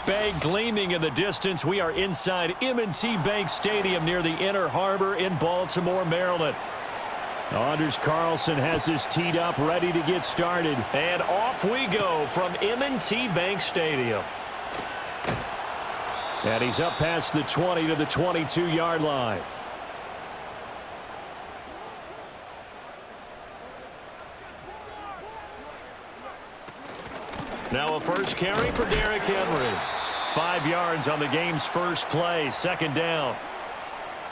Bay gleaming in the distance. We are inside M&T Bank Stadium near the Inner Harbor in Baltimore, Maryland. Anders Carlson has this teed up, ready to get started. And off we go from M&T Bank Stadium. And he's up past the 20 to the 22-yard line. Now a first carry for Derrick Henry. 5 yards on the game's first play, second down.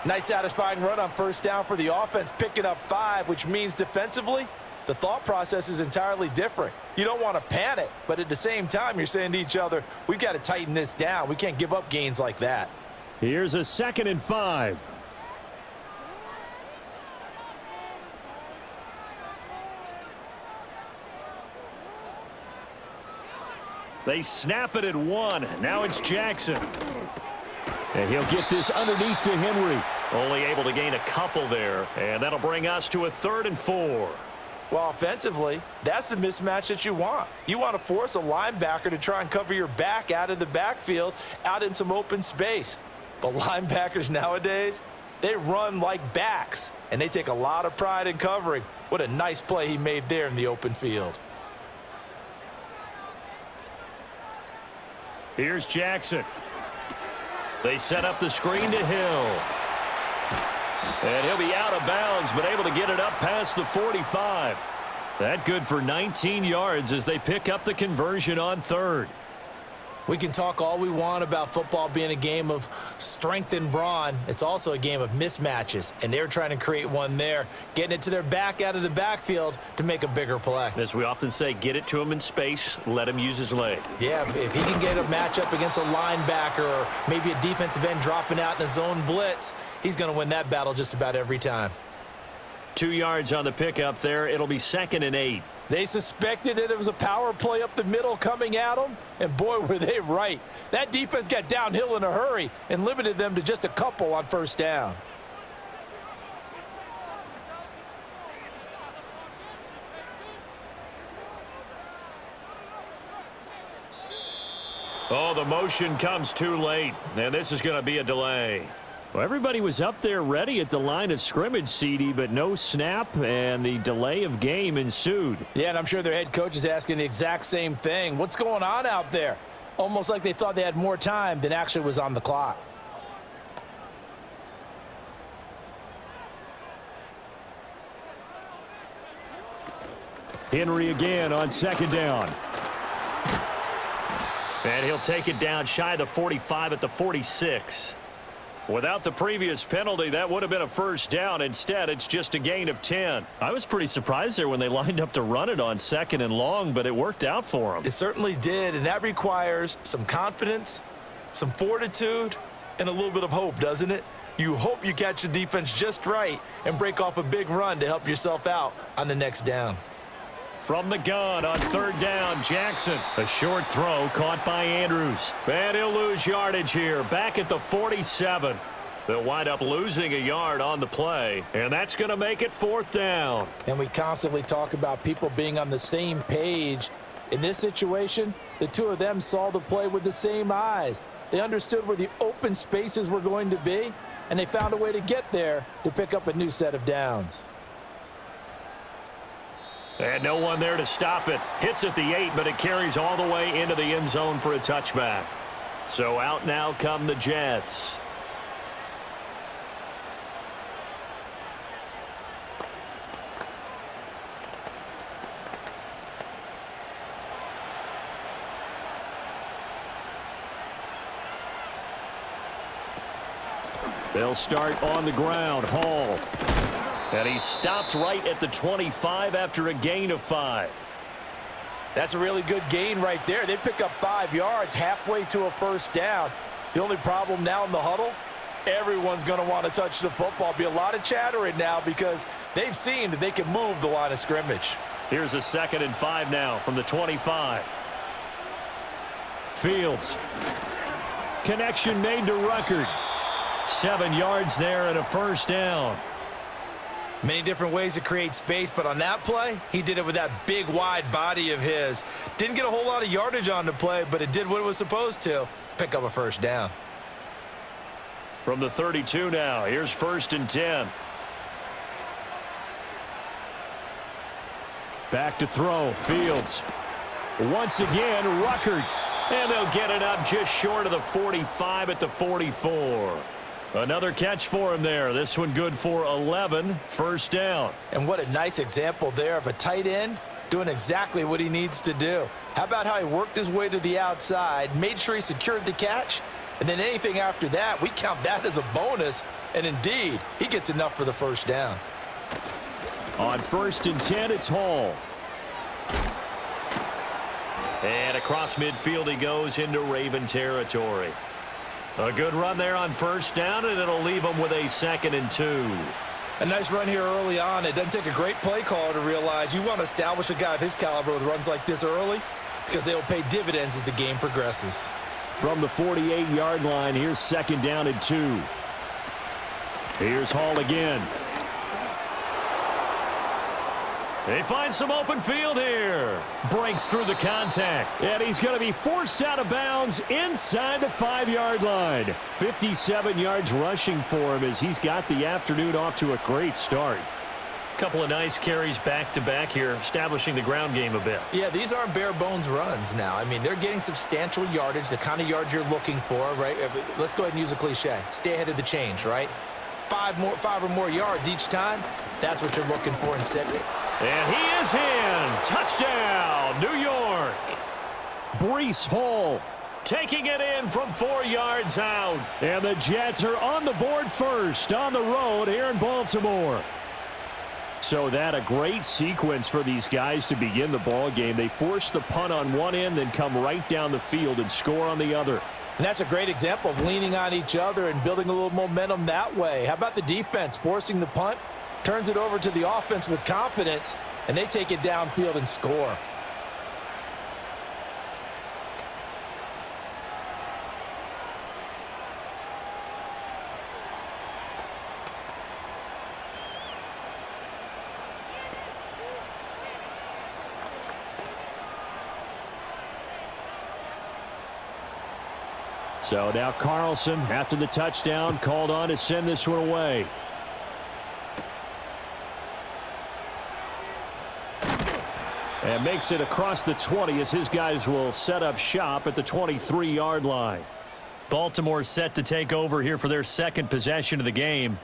Nice satisfying run on first down for the offense, picking up 5, which means defensively, the thought process is entirely different. You don't want to panic, but at the same time, you're saying to each other, we've got to tighten this down. We can't give up gains like that. Here's a 2nd and 5. They snap it at 1. Now it's Jackson. And he'll get this underneath to Henry. Only able to gain a couple there. And that'll bring us to a 3rd and 4. Well, offensively, that's the mismatch that you want. You want to force a linebacker to try and cover your back out of the backfield, out in some open space. But linebackers nowadays, they run like backs, and they take a lot of pride in covering. What a nice play he made there in the open field. Here's Jackson. They set up the screen to Hill. And he'll be out of bounds, but able to get it up past the 45. That good for 19 yards as they pick up the conversion on 3rd. We can talk all we want about football being a game of strength and brawn. It's also a game of mismatches, and they're trying to create one there, getting it to their back out of the backfield to make a bigger play. As we often say, get it to him in space, let him use his leg. Yeah, if he can get a matchup against a linebacker or maybe a defensive end dropping out in a zone blitz, he's going to win that battle just about every time. 2 yards on the pickup there. It'll be 2nd and 8. They suspected that it was a power play up the middle coming at them, and boy, were they right. That defense got downhill in a hurry and limited them to just a couple on first down. Oh, the motion comes too late, and this is going to be a delay. Well, everybody was up there ready at the line of scrimmage, CD, but no snap, and the delay of game ensued. Yeah, and I'm sure their head coach is asking the exact same thing. What's going on out there? Almost like they thought they had more time than actually was on the clock. Henry again on 2nd down. And he'll take it down shy of the 45 at the 46. Without the previous penalty, that would have been a first down. Instead, it's just a gain of 10. I was pretty surprised there when they lined up to run it on 2nd and long, but it worked out for them. It certainly did, and that requires some confidence, some fortitude, and a little bit of hope, doesn't it? You hope you catch the defense just right and break off a big run to help yourself out on the next down. From the gun on 3rd down, Jackson. A short throw caught by Andrews. And he'll lose yardage here, back at the 47. They'll wind up losing a yard on the play, and that's going to make it 4th down. And we constantly talk about people being on the same page. In this situation, the two of them saw the play with the same eyes. They understood where the open spaces were going to be, and they found a way to get there to pick up a new set of downs. And no one there to stop it. Hits at the 8, but it carries all the way into the end zone for a touchback. So out now come the Jets. They'll start on the ground. Hall. And he stopped right at the 25 after a gain of 5. That's a really good gain right there. They pick up 5 yards halfway to a first down. The only problem now in the huddle, everyone's going to want to touch the football. Be a lot of chattering now because they've seen that they can move the line of scrimmage. Here's a 2nd and 5 now from the 25. Fields. Connection made to Ruckert. 7 yards there and a first down. Many different ways to create space, but on that play, he did it with that big, wide body of his. Didn't get a whole lot of yardage on the play, but it did what it was supposed to. pick up a first down. From the 32 now, here's 1st and 10. Back to throw, Fields. Once again, Ruckert. And they'll get it up just short of the 45 at the 44. Another catch for him there. This one good for 11, 1st down. And what a nice example there of a tight end doing exactly what he needs to do. How about how he worked his way to the outside, made sure he secured the catch, and then anything after that, we count that as a bonus. And indeed, he gets enough for the 1st down. On 1st and 10, it's Hall. And across midfield he goes into Raven territory. A good run there on 1st down, and it'll leave him with a 2nd and 2. A nice run here early on. It doesn't take a great play caller to realize you want to establish a guy of his caliber with runs like this early because they will pay dividends as the game progresses. From the 48-yard line, here's 2nd down and 2. Here's Hall again. They find some open field here. Breaks through the contact. And he's going to be forced out of bounds inside the 5-yard line. 57 yards rushing for him as he's got the afternoon off to a great start. Couple of nice carries back-to-back here, establishing the ground game a bit. Yeah, these aren't bare-bones runs now. I mean, they're getting substantial yardage, the kind of yards you're looking for, right? Let's go ahead and use a cliche. Stay ahead of the change, right? 5 or more yards each time. That's what you're looking for in set. And he is in. Touchdown, New York. Breece Hall taking it in from 4 yards out. And the Jets are on the board first on the road here in Baltimore. So that a great sequence for these guys to begin the ball game. They force the punt on one end, then come right down the field and score on the other. And that's a great example of leaning on each other and building a little momentum that way. How about the defense forcing the punt? Turns it over to the offense with confidence, and they take it downfield and score. So now Carlson, after the touchdown, called on to send this one away. And makes it across the 20 as his guys will set up shop at the 23-yard line. Baltimore set to take over here for their 2nd possession of the game.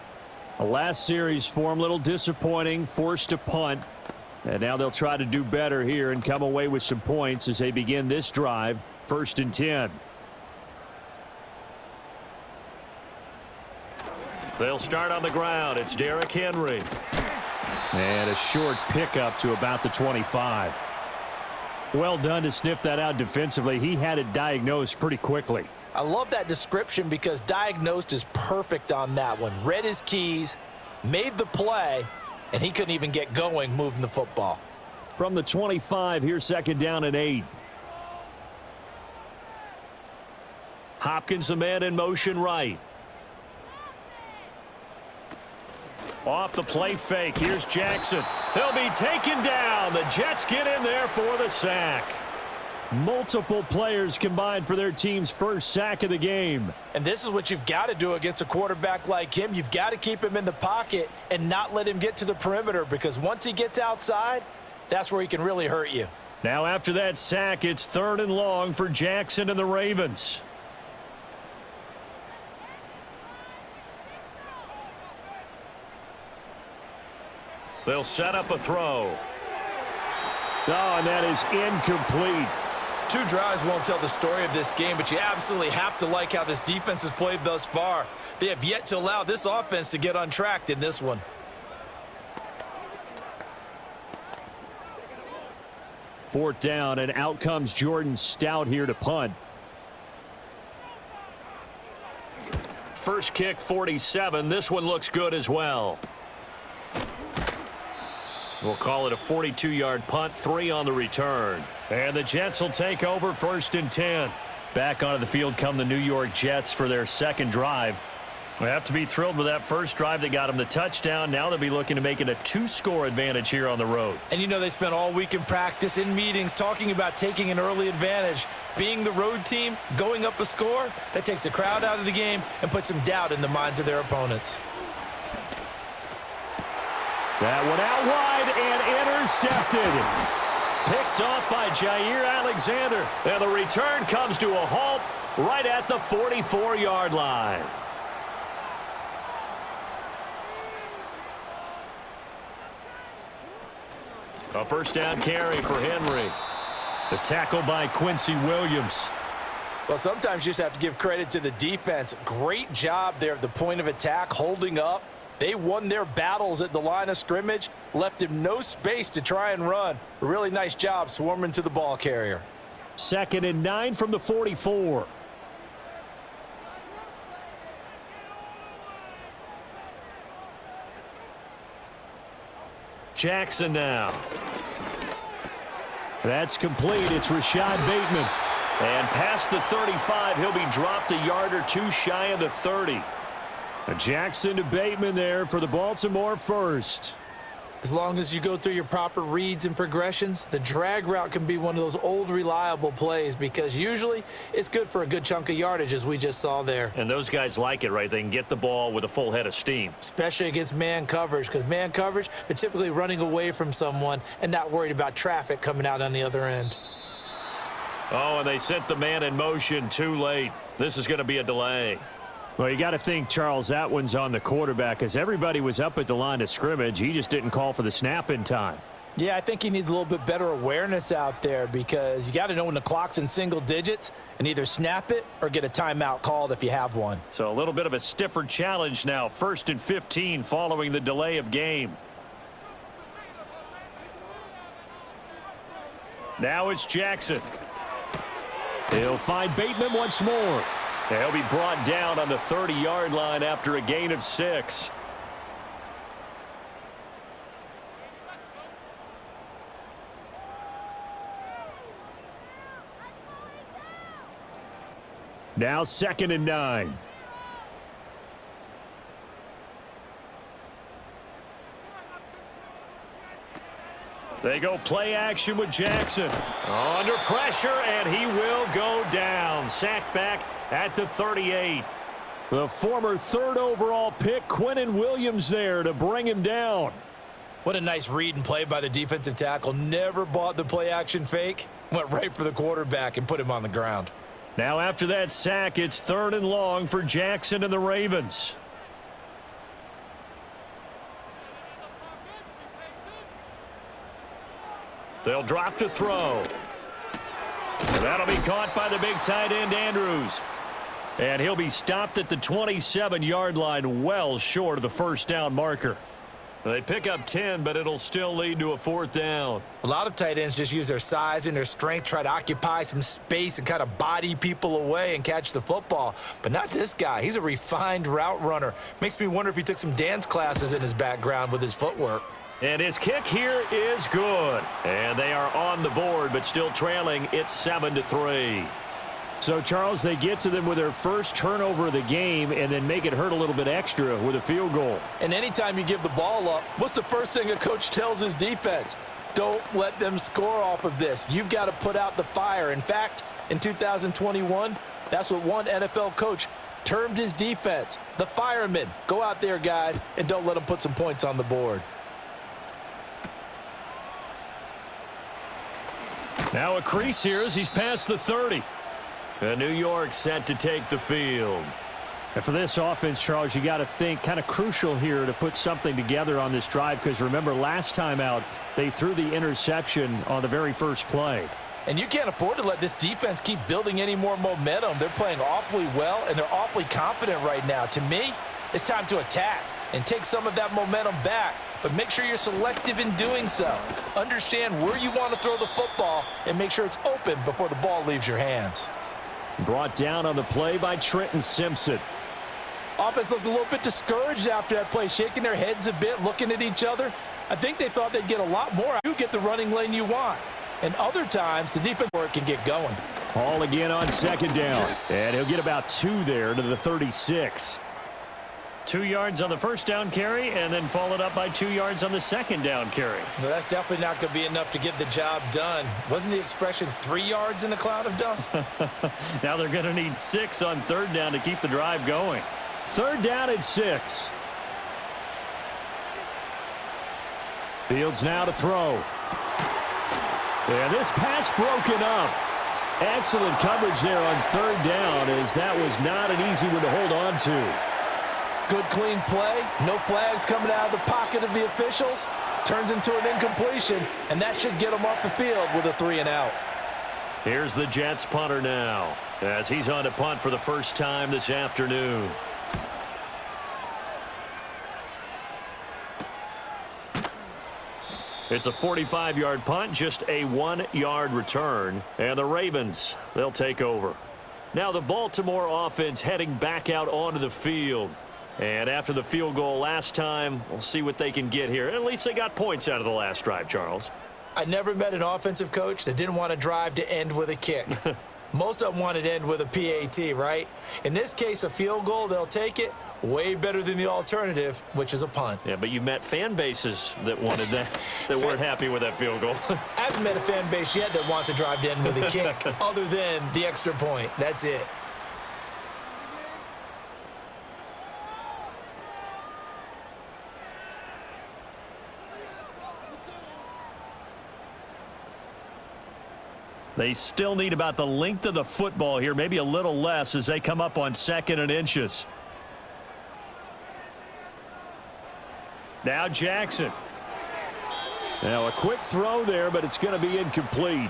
The last series for them, a little disappointing, forced to punt. And now they'll try to do better here and come away with some points as they begin this drive, 1st and 10. They'll start on the ground. It's Derrick Henry. And a short pickup to about the 25. Well done to sniff that out defensively. He had it diagnosed pretty quickly. I love that description because diagnosed is perfect on that one. Read his keys, made the play, and he couldn't even get going moving the football. From the 25, here's 2nd down and 8. Hopkins, the man in motion right. Off the play fake. Here's Jackson. He'll be taken down. The Jets get in there for the sack. Multiple players combined for their team's first sack of the game. And this is what you've got to do against a quarterback like him. You've got to keep him in the pocket and not let him get to the perimeter because once he gets outside, that's where he can really hurt you. Now after that sack, it's 3rd and long for Jackson and the Ravens. They'll set up a throw. Oh, and that is incomplete. 2 drives won't tell the story of this game, but you absolutely have to like how this defense has played thus far. They have yet to allow this offense to get untracked in this one. Fourth down, and out comes Jordan Stout here to punt. First kick, 47. This one looks good as well. We'll call it a 42-yard punt, 3 on the return. And the Jets will take over 1st and 10. Back onto the field come the New York Jets for their 2nd drive. They have to be thrilled with that first drive that got them the touchdown. Now they'll be looking to make it a 2-score advantage here on the road. And you know they spent all week in practice, in meetings, talking about taking an early advantage. Being the road team, going up a score, that takes the crowd out of the game and puts some doubt in the minds of their opponents. That one out wide and intercepted. Picked off by Jair Alexander. And the return comes to a halt right at the 44-yard line. A first down carry for Henry. The tackle by Quincy Williams. Well, sometimes you just have to give credit to the defense. Great job there at the point of attack, holding up. They won their battles at the line of scrimmage, left him no space to try and run. A really nice job swarming to the ball carrier. 2nd and 9 from the 44. Jackson now. That's complete. It's Rashad Bateman. And past the 35, he'll be dropped a yard or two shy of the 30. Jackson to Bateman there for the Baltimore first. As long as you go through your proper reads and progressions, the drag route can be one of those old reliable plays because usually it's good for a good chunk of yardage as we just saw there. And those guys like it, right? They can get the ball with a full head of steam. Especially against man coverage because man coverage, they're typically running away from someone and not worried about traffic coming out on the other end. Oh, and they sent the man in motion too late. This is going to be a delay. Well, you got to think, Charles, that one's on the quarterback as everybody was up at the line of scrimmage. He just didn't call for the snap in time. Yeah, I think he needs a little bit better awareness out there because you got to know when the clock's in single digits and either snap it or get a timeout called if you have one. So a little bit of a stiffer challenge now. 1st and 15 following the delay of game. Now it's Jackson. He'll find Bateman once more. He'll be brought down on the 30-yard line after a gain of 6. Now 2nd and 9. They go play action with Jackson. Under pressure, and he will go down. Sacked back at the 38. The former 3rd overall pick, Quinnen Williams, there to bring him down. What a nice read and play by the defensive tackle. Never bought the play action fake. Went right for the quarterback and put him on the ground. Now after that sack, it's 3rd and long for Jackson and the Ravens. They'll drop to throw. That'll be caught by the big tight end, Andrews. And he'll be stopped at the 27-yard line, well short of the first down marker. They pick up 10, but it'll still lead to a 4th down. A lot of tight ends just use their size and their strength, try to occupy some space and kind of body people away and catch the football. But not this guy. He's a refined route runner. Makes me wonder if he took some dance classes in his background with his footwork. And his kick here is good. And they are on the board, but still trailing. It's 7-3. So, Charles, they get to them with their first turnover of the game and then make it hurt a little bit extra with a field goal. And anytime you give the ball up, what's the first thing a coach tells his defense? Don't let them score off of this. You've got to put out the fire. In fact, in 2021, that's what one NFL coach termed his defense, the firemen. Go out there, guys, and don't let them put some points on the board. Now a crease here as he's past the 30. And New York set to take the field. And for this offense, Charles, you got to think kind of crucial here to put something together on this drive because remember last time out they threw the interception on the very first play. And you can't afford to let this defense keep building any more momentum. They're playing awfully well and they're awfully confident right now. To me, it's time to attack and take some of that momentum back. But make sure you're selective in doing so. Understand where you want to throw the football and make sure it's open before the ball leaves your hands. Brought down on the play by Trenton Simpson. Offense looked a little bit discouraged after that play, shaking their heads a bit, looking at each other. I think they thought they'd get a lot more. You get the running lane you want. And other times, the defense work can get going. Hall again on 2nd down. And he'll get about 2 there to the 36. 2 yards on the first down carry, and then followed up by 2 yards on the second down carry. Well, that's definitely not going to be enough to get the job done. Wasn't the expression 3 yards in a cloud of dust? Now they're going to need 6 on third down to keep the drive going. Third down at 6. Fields now to throw. And this pass broken up. Excellent coverage there on third down, as that was not an easy one to hold on to. Good clean play. No flags coming out of the pocket of the officials. Turns into an incompletion, and that should get him off the field with a 3 and out. Here's the Jets punter now, as he's on to punt for the first time this afternoon. It's a 45-yard punt, just a 1-yard return. And the Ravens, they'll take over. Now the Baltimore offense heading back out onto the field. And after the field goal last time, we'll see what they can get here. At least they got points out of the last drive, Charles. I never met an offensive coach that didn't want to drive to end with a kick. Most of them wanted to end with a PAT, right? In this case, a field goal, they'll take it. Way better than the alternative, which is a punt. Yeah, but you met fan bases that wanted that, that weren't happy with that field goal. I haven't met a fan base yet that wants to drive to end with a kick, other than the extra point. That's it. They still need about the length of the football here, maybe a little less as they come up on 2nd and inches. Now Jackson. Now a quick throw there, but it's going to be incomplete.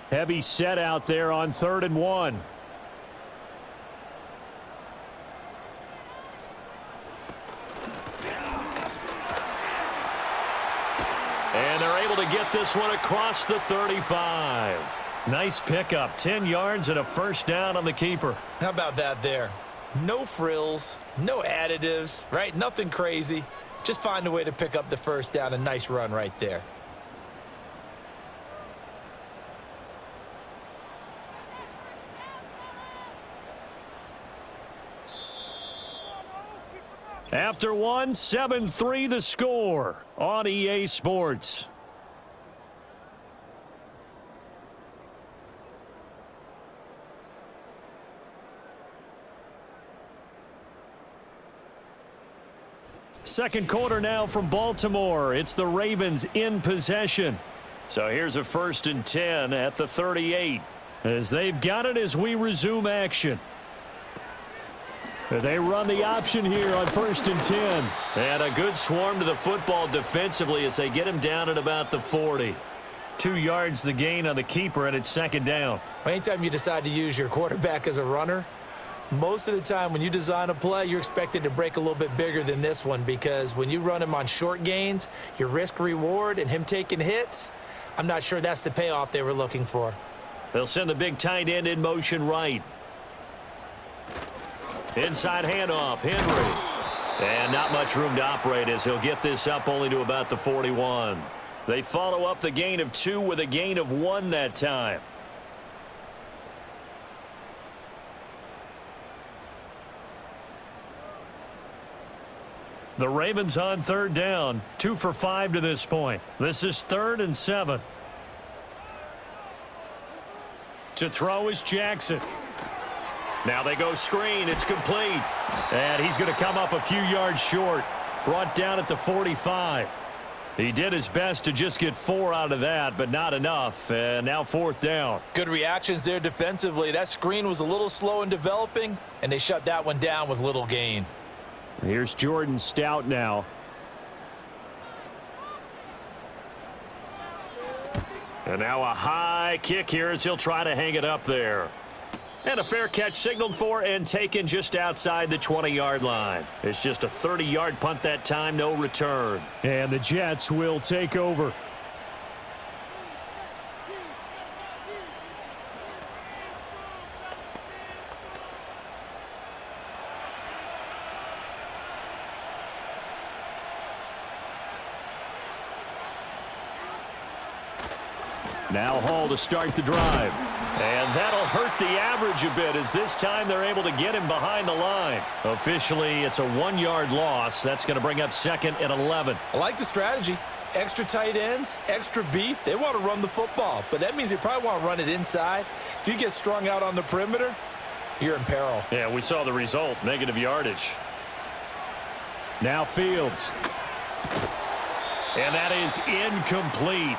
Heavy set out there on 3rd and 1. And they're able to get this one across the 35. Nice pickup, 10 yards and a first down on the keeper. How about that there? No frills, no additives, right? Nothing crazy. Just find a way to pick up the first down. A nice run right there. After 1, 7-3 the score on EA Sports. Second quarter now from Baltimore. It's the Ravens in possession. So here's a 1st and 10 at the 38. As they've got it as we resume action. They run the option here on 1st and 10. And a good swarm to the football defensively as they get him down at about the 40. 2 yards the gain on the keeper, and it's 2nd down. Anytime you decide to use your quarterback as a runner, most of the time when you design a play, you're expected to break a little bit bigger than this one, because when you run him on short gains, your risk-reward and him taking hits, I'm not sure that's the payoff they were looking for. They'll send the big tight end in motion right. Inside handoff, Henry. And not much room to operate as he'll get this up only to about the 41. They follow up the gain of 2 with a gain of 1 that time. The Ravens on 3rd down, 2 for 5 to this point. This is 3rd and 7. To throw is Jackson. Now they go screen. It's complete. And he's going to come up a few yards short. Brought down at the 45. He did his best to just get 4 out of that, but not enough. And now 4th down. Good reactions there defensively. That screen was a little slow in developing, and they shut that one down with little gain. Here's Jordan Stout now. And now a high kick here as he'll try to hang it up there. And a fair catch signaled for and taken just outside the 20-yard line. It's just a 30-yard punt that time, no return. And the Jets will take over. Now Hall to start the drive. And that'll hurt the average a bit as this time they're able to get him behind the line. Officially, it's a 1-yard loss. That's going to bring up 2nd and 11. I like the strategy. Extra tight ends, extra beef. They want to run the football, but that means they probably want to run it inside. If you get strung out on the perimeter, you're in peril. Yeah, we saw the result, negative yardage. Now Fields. And that is incomplete.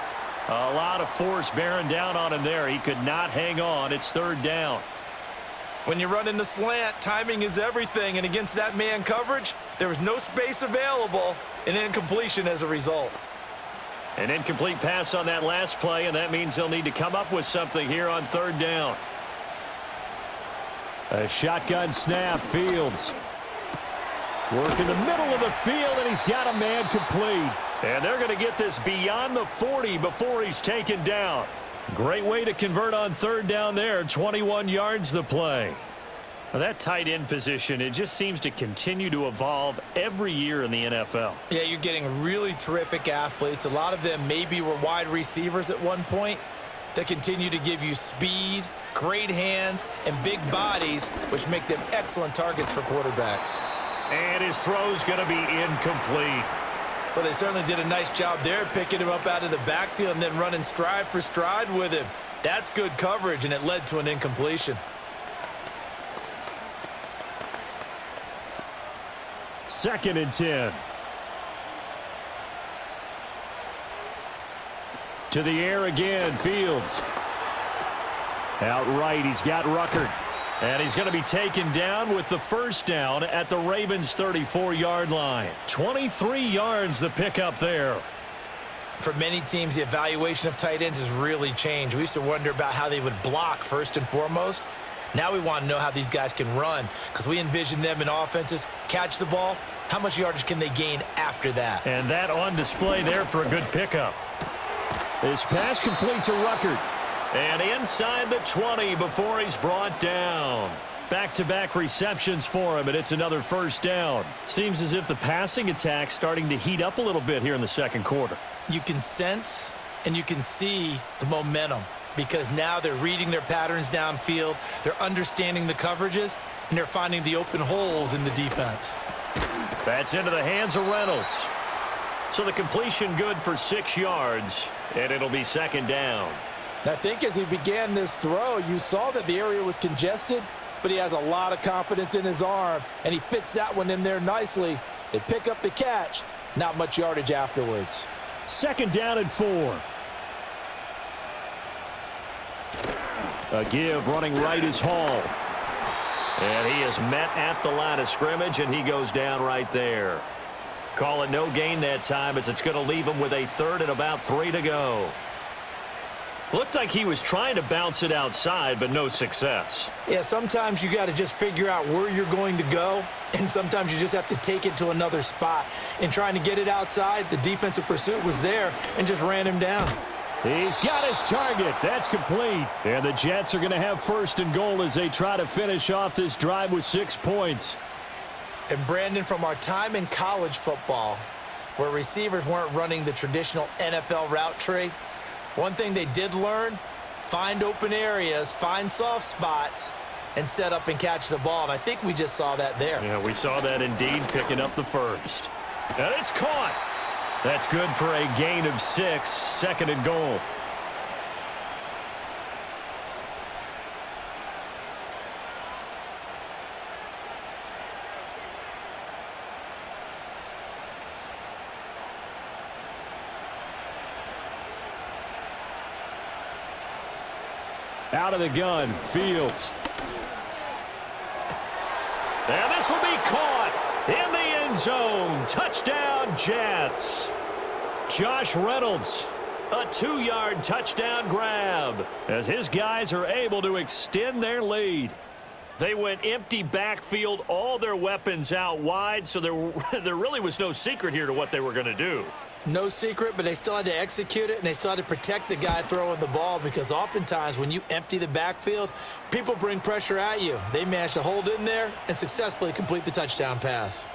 A lot of force bearing down on him there. He could not hang on. It's 3rd down. When you run in the slant, timing is everything, and against that man coverage, there was no space available, and incompletion as a result. An incomplete pass on that last play, and that means they'll need to come up with something here on 3rd down. A shotgun snap, Fields. Work in the middle of the field, and he's got a man complete. And they're going to get this beyond the 40 before he's taken down. Great way to convert on 3rd down there. 21 yards the play. Now that tight end position, it just seems to continue to evolve every year in the NFL. Yeah, you're getting really terrific athletes. A lot of them maybe were wide receivers at one point that continue to give you speed, great hands, and big bodies, which make them excellent targets for quarterbacks. And his throw's going to be incomplete. Well, they certainly did a nice job there, picking him up out of the backfield and then running stride for stride with him. That's good coverage, and it led to an incompletion. 2nd and 10. To the air again, Fields. Out right, he's got Ruckert. And he's going to be taken down with the 1st down at the Ravens' 34-yard line. 23 yards the pickup there. For many teams, the evaluation of tight ends has really changed. We used to wonder about how they would block first and foremost. Now we want to know how these guys can run, because we envision them in offenses, catch the ball, how much yardage can they gain after that? And that on display there for a good pickup. This pass complete to Ruckert. And inside the 20 before he's brought down. Back-to-back receptions for him, and it's another 1st down. Seems as if the passing attack's starting to heat up a little bit here in the 2nd quarter. You can sense and you can see the momentum, because now they're reading their patterns downfield, they're understanding the coverages, and they're finding the open holes in the defense. That's into the hands of Reynolds. So the completion good for 6 yards, and it'll be 2nd down. I think as he began this throw, you saw that the area was congested, but he has a lot of confidence in his arm, and he fits that one in there nicely. They pick up the catch, not much yardage afterwards. 2nd down and 4. A give running right is Hall. And he is met at the line of scrimmage, and he goes down right there. Call it no gain that time, as it's going to leave him with a 3rd and about 3 to go. Looked like he was trying to bounce it outside, but no success. Yeah, sometimes you got to just figure out where you're going to go, and sometimes you just have to take it to another spot. In trying to get it outside, the defensive pursuit was there and just ran him down. He's got his target. That's complete. And the Jets are going to have 1st and goal as they try to finish off this drive with 6 points. And Brandon, from our time in college football, where receivers weren't running the traditional NFL route tree, one thing they did learn, find open areas, find soft spots, and set up and catch the ball. And I think we just saw that there. Yeah, we saw that indeed, picking up the 1st. And it's caught. That's good for a gain of 6, 2nd and goal. Out of the gun, Fields. And this will be caught in the end zone. Touchdown, Jets. Josh Reynolds, a 2-yard touchdown grab as his guys are able to extend their lead. They went empty backfield, all their weapons out wide, so there really was no secret here to what they were going to do. No secret, but they still had to execute it, and they still had to protect the guy throwing the ball, because oftentimes when you empty the backfield, people bring pressure at you. They managed to hold in there and successfully complete the touchdown pass.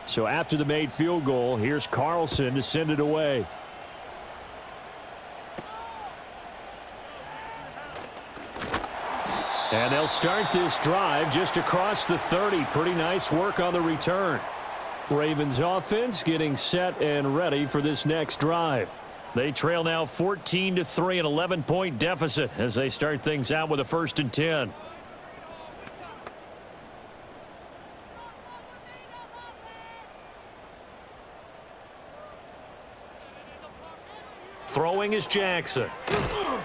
So after the made field goal, here's Carlson to send it away. And they'll start this drive just across the 30. Pretty nice work on the return. Ravens offense getting set and ready for this next drive. They trail now 14-3, an 11-point deficit as they start things out with a 1st and 10. Throwing is Jackson.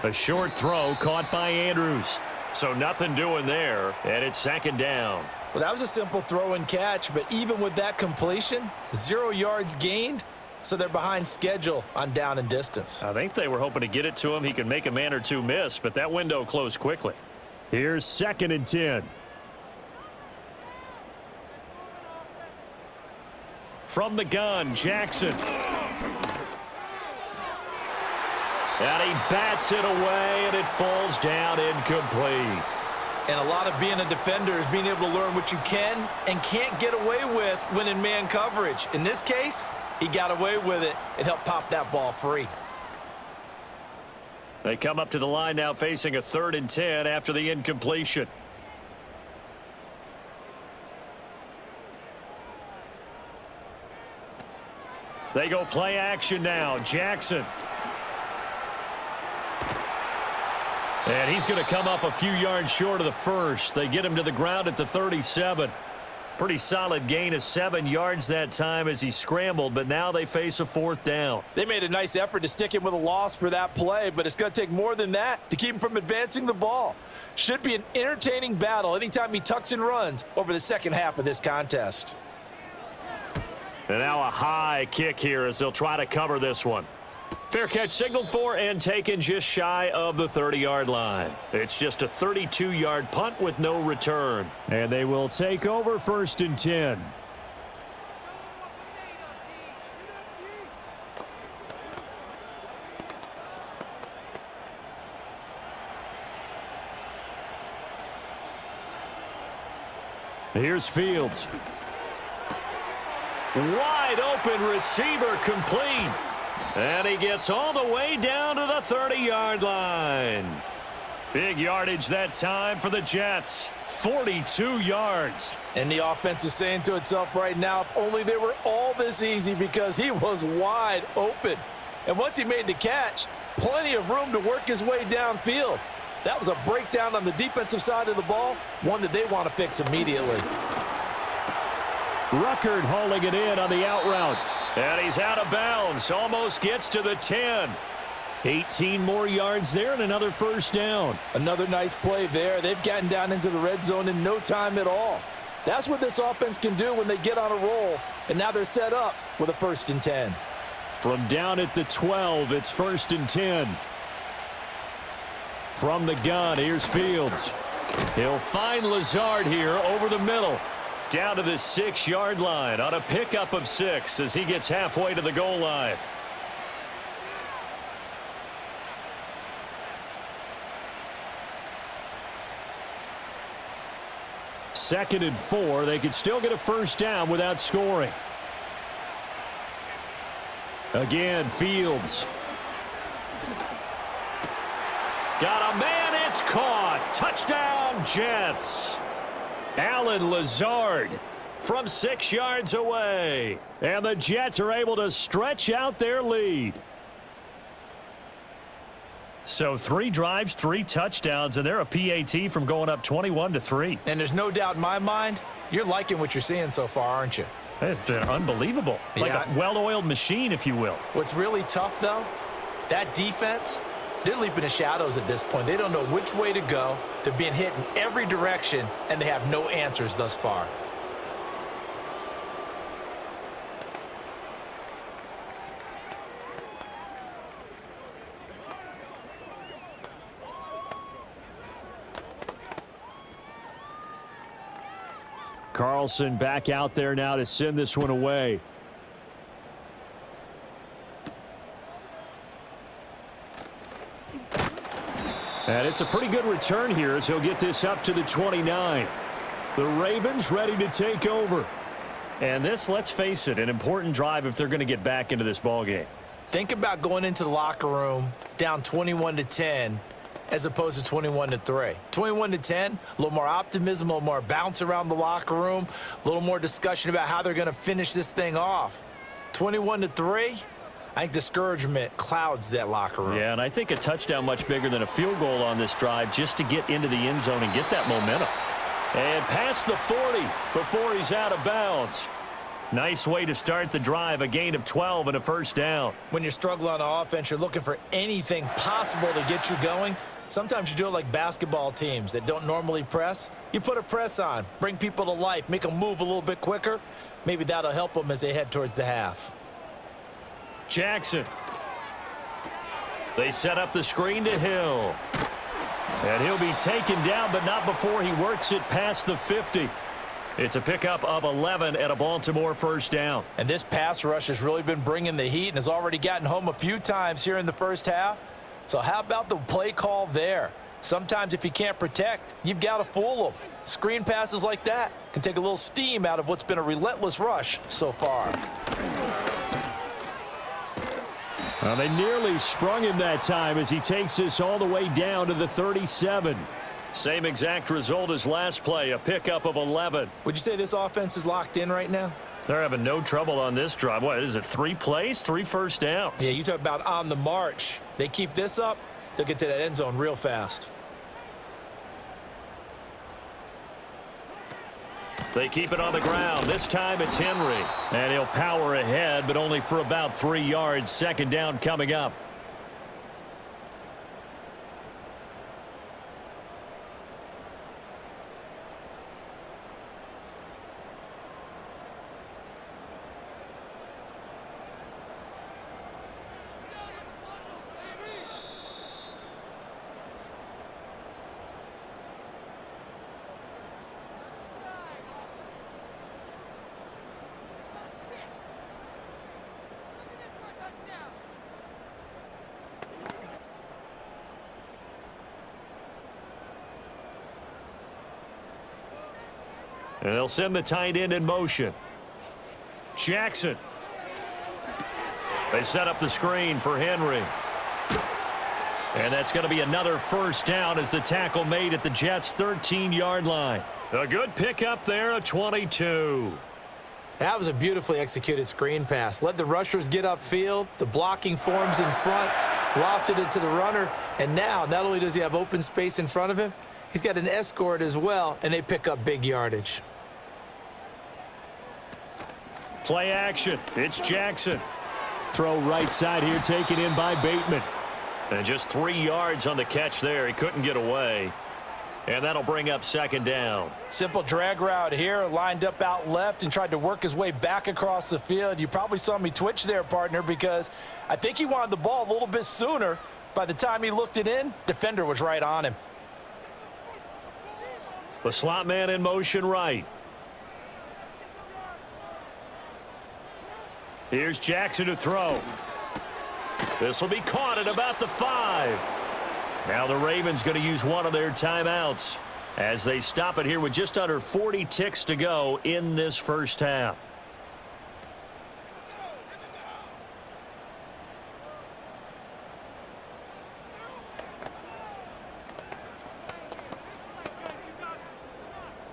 A short throw caught by Andrews. So nothing doing there, and it's 2nd down. Well, that was a simple throw and catch, but even with that completion, 0 yards gained, so they're behind schedule on down and distance. I think they were hoping to get it to him. He could make a man or two miss, but that window closed quickly. Here's 2nd and 10. From the gun, Jackson. And he bats it away, and it falls down incomplete. And a lot of being a defender is being able to learn what you can and can't get away with when in man coverage. In this case, he got away with it and helped pop that ball free. They come up to the line now facing a 3rd and 10 after the incompletion. They go play action now. Jackson. And he's going to come up a few yards short of the first. They get him to the ground at the 37. Pretty solid gain of 7 yards that time as he scrambled, but now they face a 4th down. They made a nice effort to stick him with a loss for that play, but it's going to take more than that to keep him from advancing the ball. Should be an entertaining battle anytime he tucks and runs over the second half of this contest. And now a high kick here as they'll try to cover this one. Fair catch signaled for and taken just shy of the 30-yard line. It's just a 32-yard punt with no return. And they will take over 1st and 10. Here's Fields. Wide open receiver complete. And he gets all the way down to the 30-yard line. Big yardage that time for the Jets. 42 yards. And the offense is saying to itself right now, if only they were all this easy, because he was wide open. And once he made the catch, plenty of room to work his way downfield. That was a breakdown on the defensive side of the ball, one that they want to fix immediately. Ruckert hauling it in on the out route. And he's out of bounds. Almost gets to the 10. 18 more yards there and another 1st down. Another nice play there. They've gotten down into the red zone in no time at all. That's what this offense can do when they get on a roll. And now they're set up with a 1st and 10. From down at the 12, it's 1st and 10. From the gun, here's Fields. He'll find Lazard here over the middle. Down to the 6-yard line on a pickup of 6 as he gets halfway to the goal line. Second and 4. They could still get a 1st down without scoring. Again, Fields. Got a man, it's caught. Touchdown, Jets. Allen Lazard from 6 yards away. And the Jets are able to stretch out their lead. So 3 drives, 3 touchdowns, and they're a PAT from going up 21-3. And there's no doubt in my mind, you're liking what you're seeing so far, aren't you? It's been unbelievable. Like a well-oiled machine, if you will. What's really tough, though, that defense, they're leaping the shadows at this point. They don't know which way to go. They're being hit in every direction, and they have no answers thus far. Carlson back out there now to send this one away. And it's a pretty good return here as he'll get this up to the 29. The Ravens ready to take over. And this, let's face it, an important drive if they're going to get back into this ballgame. Think about going into the locker room down 21-10 as opposed to 21-3. 21-10, a little more optimism, a little more bounce around the locker room, a little more discussion about how they're going to finish this thing off. 21-3, I think discouragement clouds that locker room. Yeah, and I think a touchdown much bigger than a field goal on this drive just to get into the end zone and get that momentum. And past the 40 before he's out of bounds. Nice way to start the drive, a gain of 12 and a first down. When you're struggling on offense, you're looking for anything possible to get you going. Sometimes you do it like basketball teams that don't normally press. You put a press on, bring people to life, make them move a little bit quicker. Maybe that'll help them as they head towards the half. Jackson. They set up the screen to Hill. And he'll be taken down, but not before he works it past the 50. It's a pickup of 11 at a Baltimore first down. And this pass rush has really been bringing the heat and has already gotten home a few times here in the first half. So how about the play call there? Sometimes if you can't protect, you've got to fool them. Screen passes like that can take a little steam out of what's been a relentless rush so far. Well, they nearly sprung him that time as he takes this all the way down to the 37. Same exact result as last play, a pickup of 11. Would you say this offense is locked in right now? They're having no trouble on this drive. What is it, 3 plays, 3 first downs? Yeah, you talk about on the march. They keep this up, they'll get to that end zone real fast. They keep it on the ground. This time it's Henry. And he'll power ahead, but only for about 3 yards. Second down coming up. And they'll send the tight end in motion. Jackson. They set up the screen for Henry. And that's going to be another first down as the tackle made at the Jets' 13-yard line. A good pickup there, a 22. That was a beautifully executed screen pass. Let the rushers get upfield. The blocking forms in front. Lofted it to the runner. And now, not only does he have open space in front of him, he's got an escort as well, and they pick up big yardage. Play action. It's Jackson. Throw right side here, taken in by Bateman. And just 3 yards on the catch there. He couldn't get away. And that'll bring up second down. Simple drag route here, lined up out left and tried to work his way back across the field. You probably saw me twitch there, partner, because I think he wanted the ball a little bit sooner. By the time he looked it in, defender was right on him. The slot man in motion right. Here's Jackson to throw. This will be caught at about the 5. Now the Ravens going to use one of their timeouts as they stop it here with just under 40 ticks to go in this first half.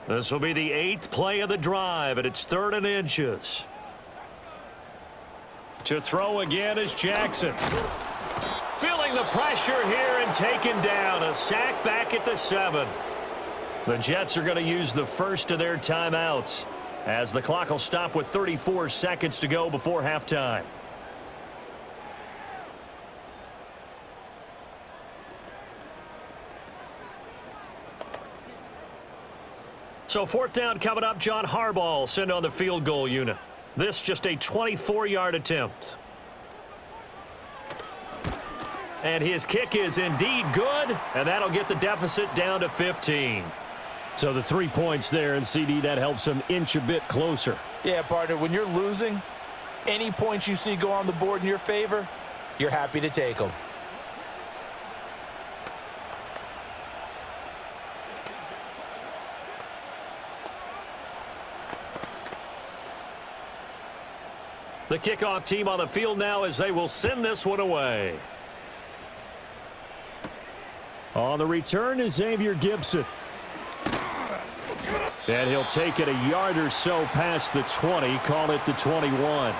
This will be the 8th play of the drive, and it's 3rd and inches. To throw again is Jackson. Feeling the pressure here and taken down. A sack back at the 7. The Jets are going to use the first of their timeouts as the clock will stop with 34 seconds to go before halftime. So 4th down coming up. John Harbaugh sent on the field goal unit. This just a 24-yard attempt. And his kick is indeed good, and that'll get the deficit down to 15. So the 3 points there, and CD, that helps him inch a bit closer. Yeah, partner, when you're losing, any points you see go on the board in your favor, you're happy to take them. The kickoff team on the field now as they will send this one away. On the return is Xavier Gibson. And he'll take it a yard or so past the 20, call it the 21.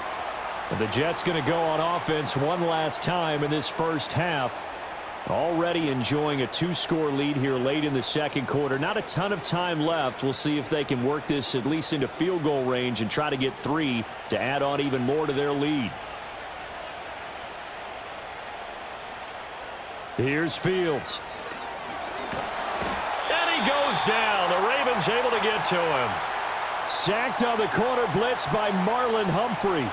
And the Jets going to go on offense one last time in this first half. Already enjoying a 2-score lead here late in the second quarter. Not a ton of time left. We'll see if they can work this at least into field goal range and try to get 3 to add on even more to their lead. Here's Fields. And he goes down. The Ravens able to get to him. Sacked on the corner blitz by Marlon Humphrey.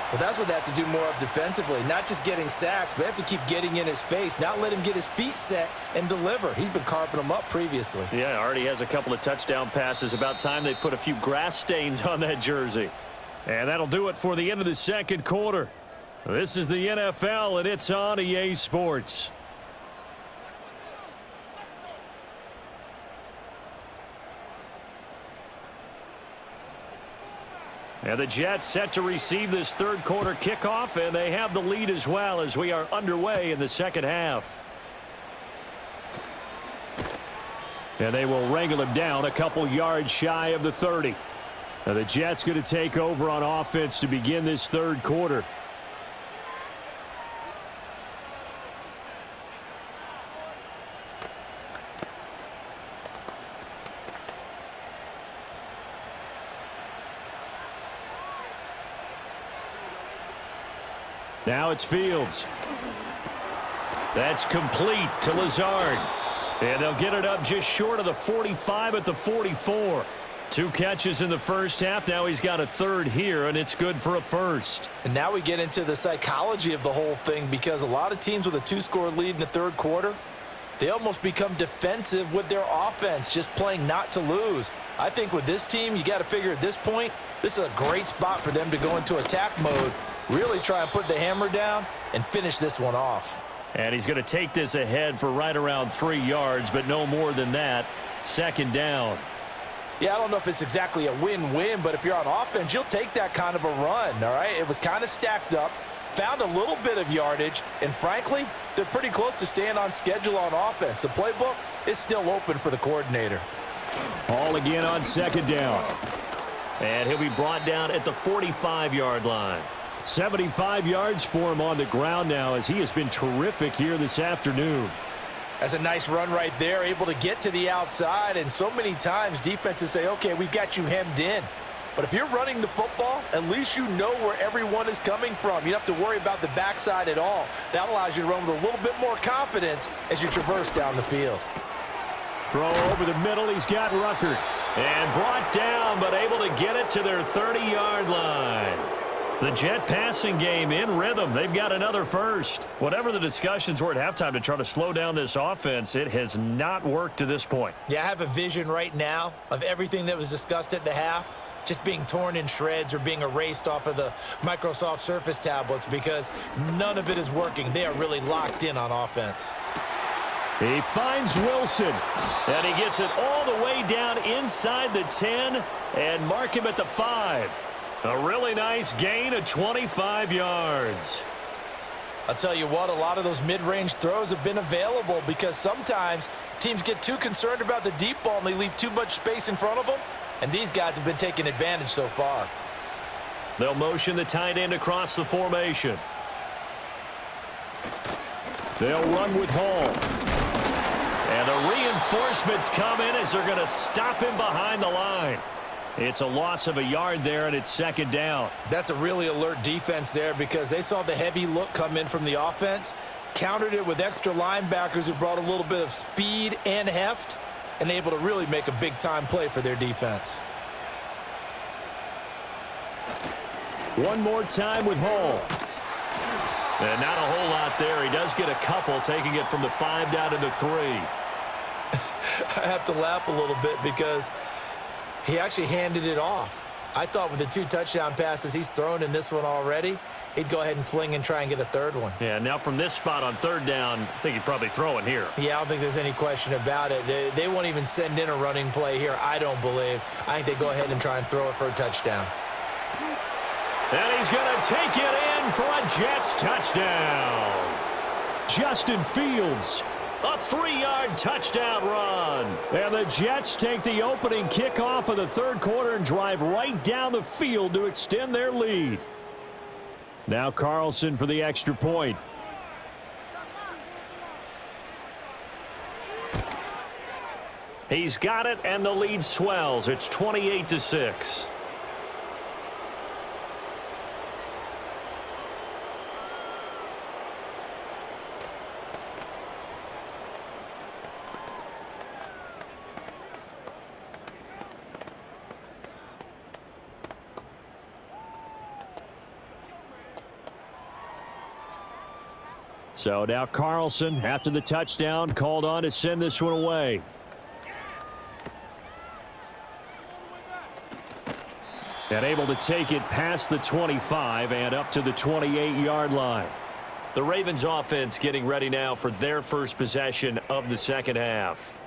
Well, that's what they have to do more of defensively. Not just getting sacks, but they have to keep getting in his face, not let him get his feet set and deliver. He's been carving them up previously. Yeah, already has a couple of touchdown passes. About time they put a few grass stains on that jersey. And that'll do it for the end of the second quarter. This is the NFL, and it's on EA Sports. And the Jets set to receive this third quarter kickoff, and they have the lead as well as we are underway in the second half. And they will wrangle him down a couple yards shy of the 30. Now the Jets going to take over on offense to begin this third quarter. Now it's Fields. That's complete to Lazard. And they'll get it up just short of the 45 at the 44. 2 catches in the first half. Now he's got a third here, and it's good for a first. And now we get into the psychology of the whole thing, because a lot of teams with a 2-score lead in the third quarter, they almost become defensive with their offense, just playing not to lose. I think with this team, you got to figure at this point, this is a great spot for them to go into attack mode, really try and put the hammer down and finish this one off. And he's going to take this ahead for right around 3 yards, but no more than that. Second down. Yeah, I don't know if it's exactly a win-win, but if you're on offense, you'll take that kind of a run, all right? It was kind of stacked up, found a little bit of yardage, and frankly, they're pretty close to staying on schedule on offense. The playbook is still open for the coordinator. All again on second down. And he'll be brought down at the 45-yard line. 75 yards for him on the ground now, as he has been terrific here this afternoon. That's a nice run right there, able to get to the outside, and so many times defenses say, okay, we've got you hemmed in. But if you're running the football, at least you know where everyone is coming from. You don't have to worry about the backside at all. That allows you to run with a little bit more confidence as you traverse down the field. Throw over the middle. He's got Ruckert. And brought down, but able to get it to their 30-yard line. The Jet passing game in rhythm. They've got another first. Whatever the discussions were at halftime to try to slow down this offense, it has not worked to this point. Yeah, I have a vision right now of everything that was discussed at the half just being torn in shreds or being erased off of the Microsoft Surface tablets, because none of it is working. They are really locked in on offense. He finds Wilson, and he gets it all the way down inside the 10 and mark him at the 5. A really nice gain of 25 yards. I'll tell you what, a lot of those mid-range throws have been available, because sometimes teams get too concerned about the deep ball and they leave too much space in front of them, and these guys have been taking advantage so far. They'll motion the tight end across the formation. They'll run with Hall. And the reinforcements come in as they're going to stop him behind the line. It's a loss of a yard there, and it's second down. That's a really alert defense there, because they saw the heavy look come in from the offense, countered it with extra linebackers who brought a little bit of speed and heft, and able to really make a big-time play for their defense. One more time with Hall. And not a whole lot there. He does get a couple, taking it from the 5 down to the 3. I have to laugh a little bit, because he actually handed it off. I thought with the 2 touchdown passes he's thrown in this one already, he'd go ahead and fling and try and get a third one. Yeah, now from this spot on third down, I think he'd probably throw it here. Yeah, I don't think there's any question about it. They won't even send in a running play here, I don't believe. I think they go ahead and try and throw it for a touchdown. And he's going to take it in for a Jets touchdown. Justin Fields, a 3-yard touchdown run. And the Jets take the opening kickoff of the third quarter and drive right down the field to extend their lead. Now Carlson for the extra point. He's got it, and the lead swells. It's 28-6. So now Carlson, after the touchdown, called on to send this one away. And able to take it past the 25 and up to the 28-yard line. The Ravens offense getting ready now for their first possession of the second half.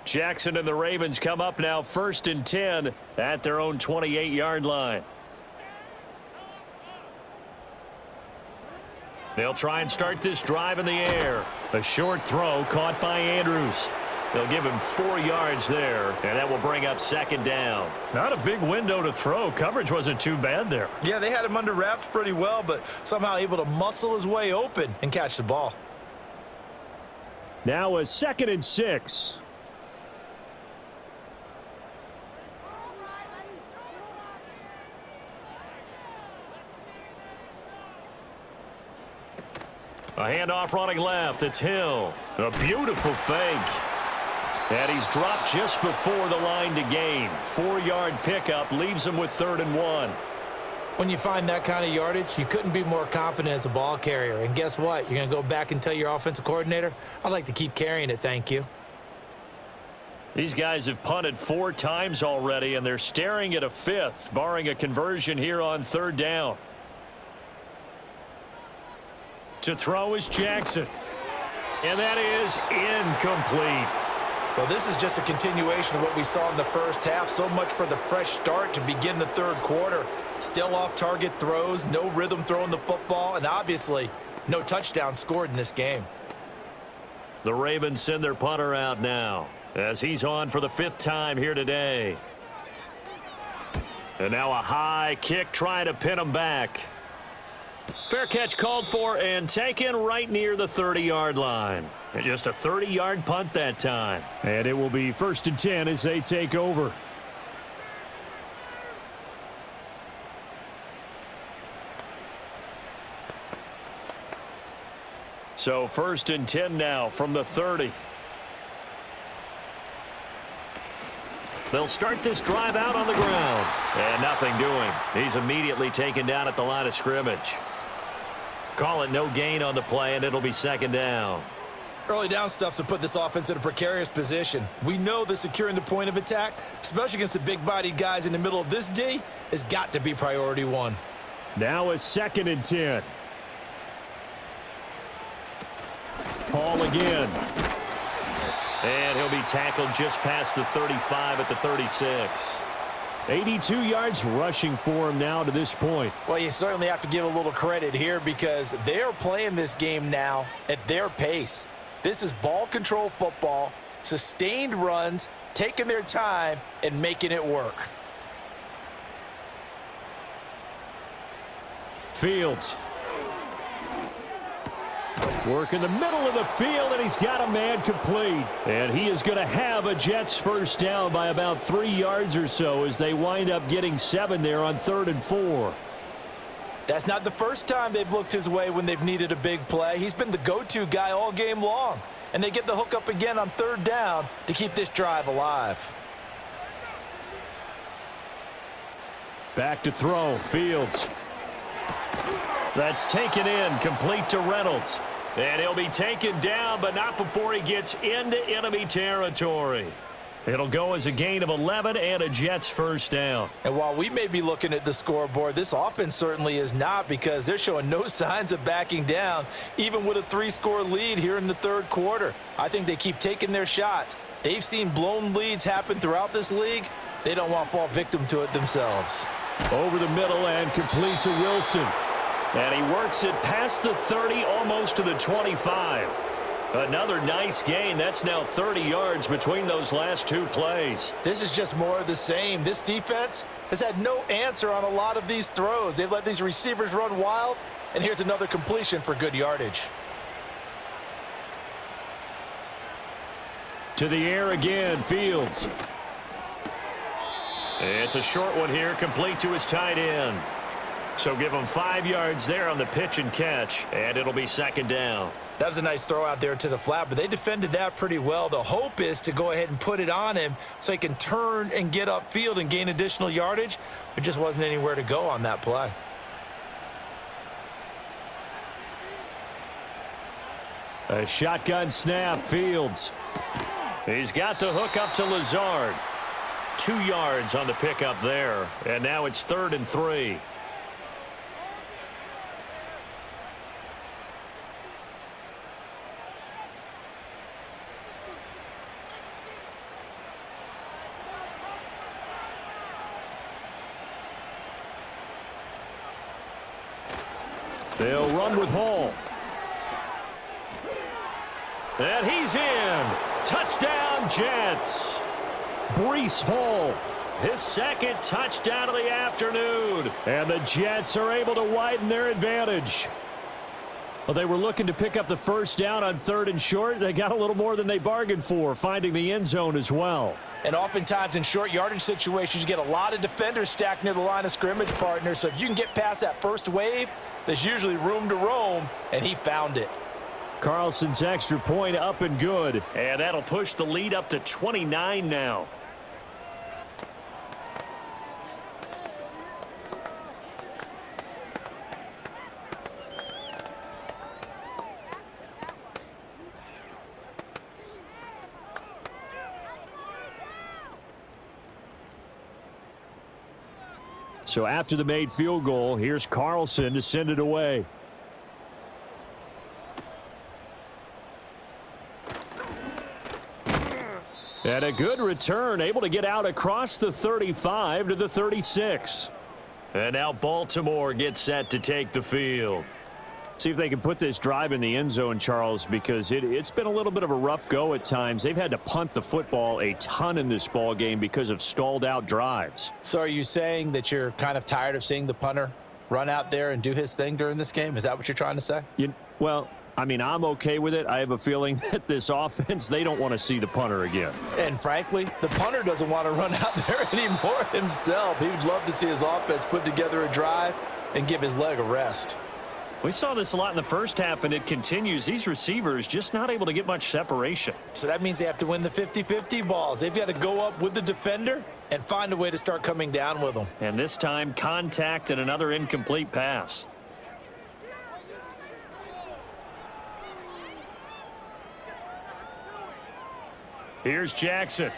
Jackson and the Ravens come up now 1st and 10 at their own 28-yard line. They'll try and start this drive in the air. A short throw caught by Andrews. They'll give him 4 yards there, and that will bring up 2nd down. Not a big window to throw. Coverage wasn't too bad there. Yeah, they had him under wraps pretty well, but somehow able to muscle his way open and catch the ball. Now a 2nd and 6. A handoff running left. It's Hill. A beautiful fake. And he's dropped just before the line to gain. 4-yard pickup leaves him with 3rd and 1. When you find that kind of yardage, you couldn't be more confident as a ball carrier. And guess what? You're going to go back and tell your offensive coordinator, I'd like to keep carrying it, thank you. These guys have punted 4 times already, and they're staring at a 5th, barring a conversion here on 3rd down. To throw is Jackson. And that is incomplete. Well, this is just a continuation of what we saw in the first half. So much for the fresh start to begin the third quarter. Still off-target throws, no rhythm throwing the football, and obviously no touchdown scored in this game. The Ravens send their punter out now as he's on for the 5th time here today. And now a high kick trying to pin him back. Fair catch called for and taken right near the 30-yard line. And just a 30-yard punt that time. And it will be 1st and 10 as they take over. So 1st and 10 now from the 30. They'll start this drive out on the ground. And nothing doing. He's immediately taken down at the line of scrimmage. Call it no gain on the play, and it'll be 2nd down. Early down stuff's to put this offense in a precarious position. We know that securing the point of attack, especially against the big-bodied guys in the middle of this D, has got to be priority 1. Now a 2nd and 10. Paul again. And he'll be tackled just past the 35 at the 36. 82 yards rushing for him now to this point. Well, you certainly have to give a little credit here because they are playing this game now at their pace. This is ball control football, sustained runs, taking their time, and making it work. Fields. Work in the middle of the field, and he's got a man complete. And he is going to have a Jets 1st down by about 3 yards or so as they wind up getting 7 there on 3rd and 4. That's not the first time they've looked his way when they've needed a big play. He's been the go-to guy all game long. And they get the hook up again on 3rd down to keep this drive alive. Back to throw. Fields. That's taken in, complete to Reynolds. And he'll be taken down, but not before he gets into enemy territory. It'll go as a gain of 11 and a Jets 1st down. And while we may be looking at the scoreboard, this offense certainly is not because they're showing no signs of backing down, even with a 3-score lead here in the third quarter. I think they keep taking their shots, They've seen blown leads happen throughout this league. They don't want to fall victim to it themselves. Over the middle and complete to Wilson. And he works it past the 30, almost to the 25. Another nice gain. That's now 30 yards between those last two plays. This is just more of the same. This defense has had no answer on a lot of these throws. They've let these receivers run wild, and here's another completion for good yardage. To the air again, Fields. It's a short one here, complete to his tight end. So give him 5 yards there on the pitch and catch, and it'll be second down. That was a nice throw out there to the flat, but they defended that pretty well. The hope is to go ahead and put it on him so he can turn and get upfield and gain additional yardage. There just wasn't anywhere to go on that play. A shotgun snap, Fields. He's got the hook up to Lazard. 2 yards on the pickup there, and now it's 3rd and 3. They'll run with Hall. And he's in. Touchdown, Jets. Breece Hall, his second touchdown of the afternoon. And the Jets are able to widen their advantage. Well, they were looking to pick up the first down on 3rd and short. They got a little more than they bargained for, finding the end zone as well. And oftentimes in short yardage situations, you get a lot of defenders stacked near the line of scrimmage, partner. So if you can get past that first wave, there's usually room to roam, and he found it. Carlson's extra point up and good. And that'll push the lead up to 29 now. So after the made field goal, here's Carlson to send it away. And a good return, able to get out across the 35 to the 36. And now Baltimore gets set to take the field. See if they can put this drive in the end zone, Charles, because it's been a little bit of a rough go at times. They've had to punt the football a ton in this ball game because of stalled out drives. So are you saying that you're kind of tired of seeing the punter run out there and do his thing during this game? Is that what you're trying to say? Well, I mean, I'm okay with it. I have a feeling that this offense, they don't want to see the punter again. And frankly, the punter doesn't want to run out there anymore himself. He would love to see his offense put together a drive and give his leg a rest. We saw this a lot in the first half, and it continues. These receivers just not able to get much separation. So that means they have to win the 50-50 balls. They've got to go up with the defender and find a way to start coming down with them. And this time, contact and another incomplete pass. Here's Jackson.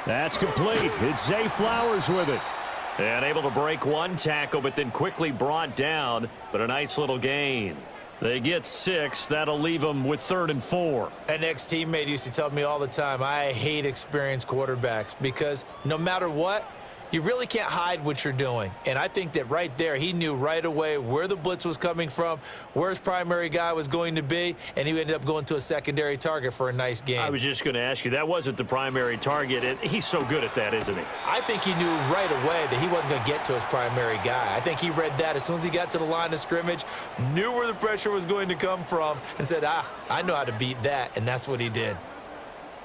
That's complete. It's Zay Flowers with it. And able to break one tackle, but then quickly brought down. But a nice little gain. They get 6. That'll leave them with 3rd and 4. An ex-teammate used to tell me all the time, I hate experienced quarterbacks because no matter what, you really can't hide what you're doing. And I think that right there, he knew right away where the blitz was coming from, where his primary guy was going to be, and he ended up going to a secondary target for a nice game. I was just going to ask you, that wasn't the primary target, and he's so good at that, isn't he? I think he knew right away that he wasn't going to get to his primary guy. I think he read that as soon as he got to the line of scrimmage, knew where the pressure was going to come from, and said, I know how to beat that, and that's what he did.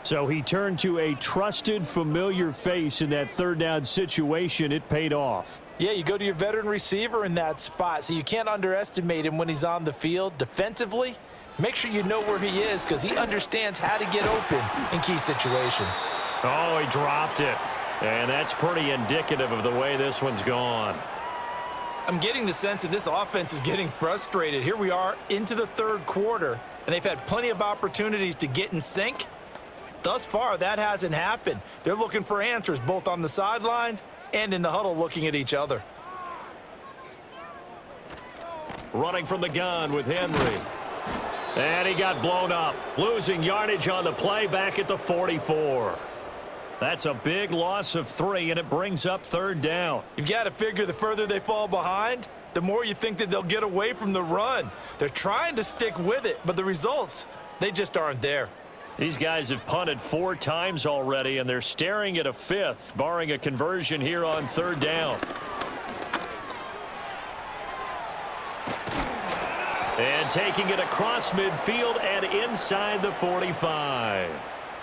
So he turned to a trusted, familiar face in that 3rd down situation. It paid off. Yeah, you go to your veteran receiver in that spot, so you can't underestimate him when he's on the field. Defensively, make sure you know where he is because he understands how to get open in key situations. Oh, he dropped it. And that's pretty indicative of the way this one's gone. I'm getting the sense that this offense is getting frustrated. Here we are into the 3rd quarter, and they've had plenty of opportunities to get in sync. Thus far, that hasn't happened. They're looking for answers both on the sidelines and in the huddle looking at each other. Running from the gun with Henry. And he got blown up, losing yardage on the play back at the 44. That's a big loss of 3, and it brings up third down. You've got to figure the further they fall behind, the more you think that they'll get away from the run. They're trying to stick with it, but the results, they just aren't there. These guys have punted 4 times already, and they're staring at a 5th, barring a conversion here on third down. And taking it across midfield and inside the 45.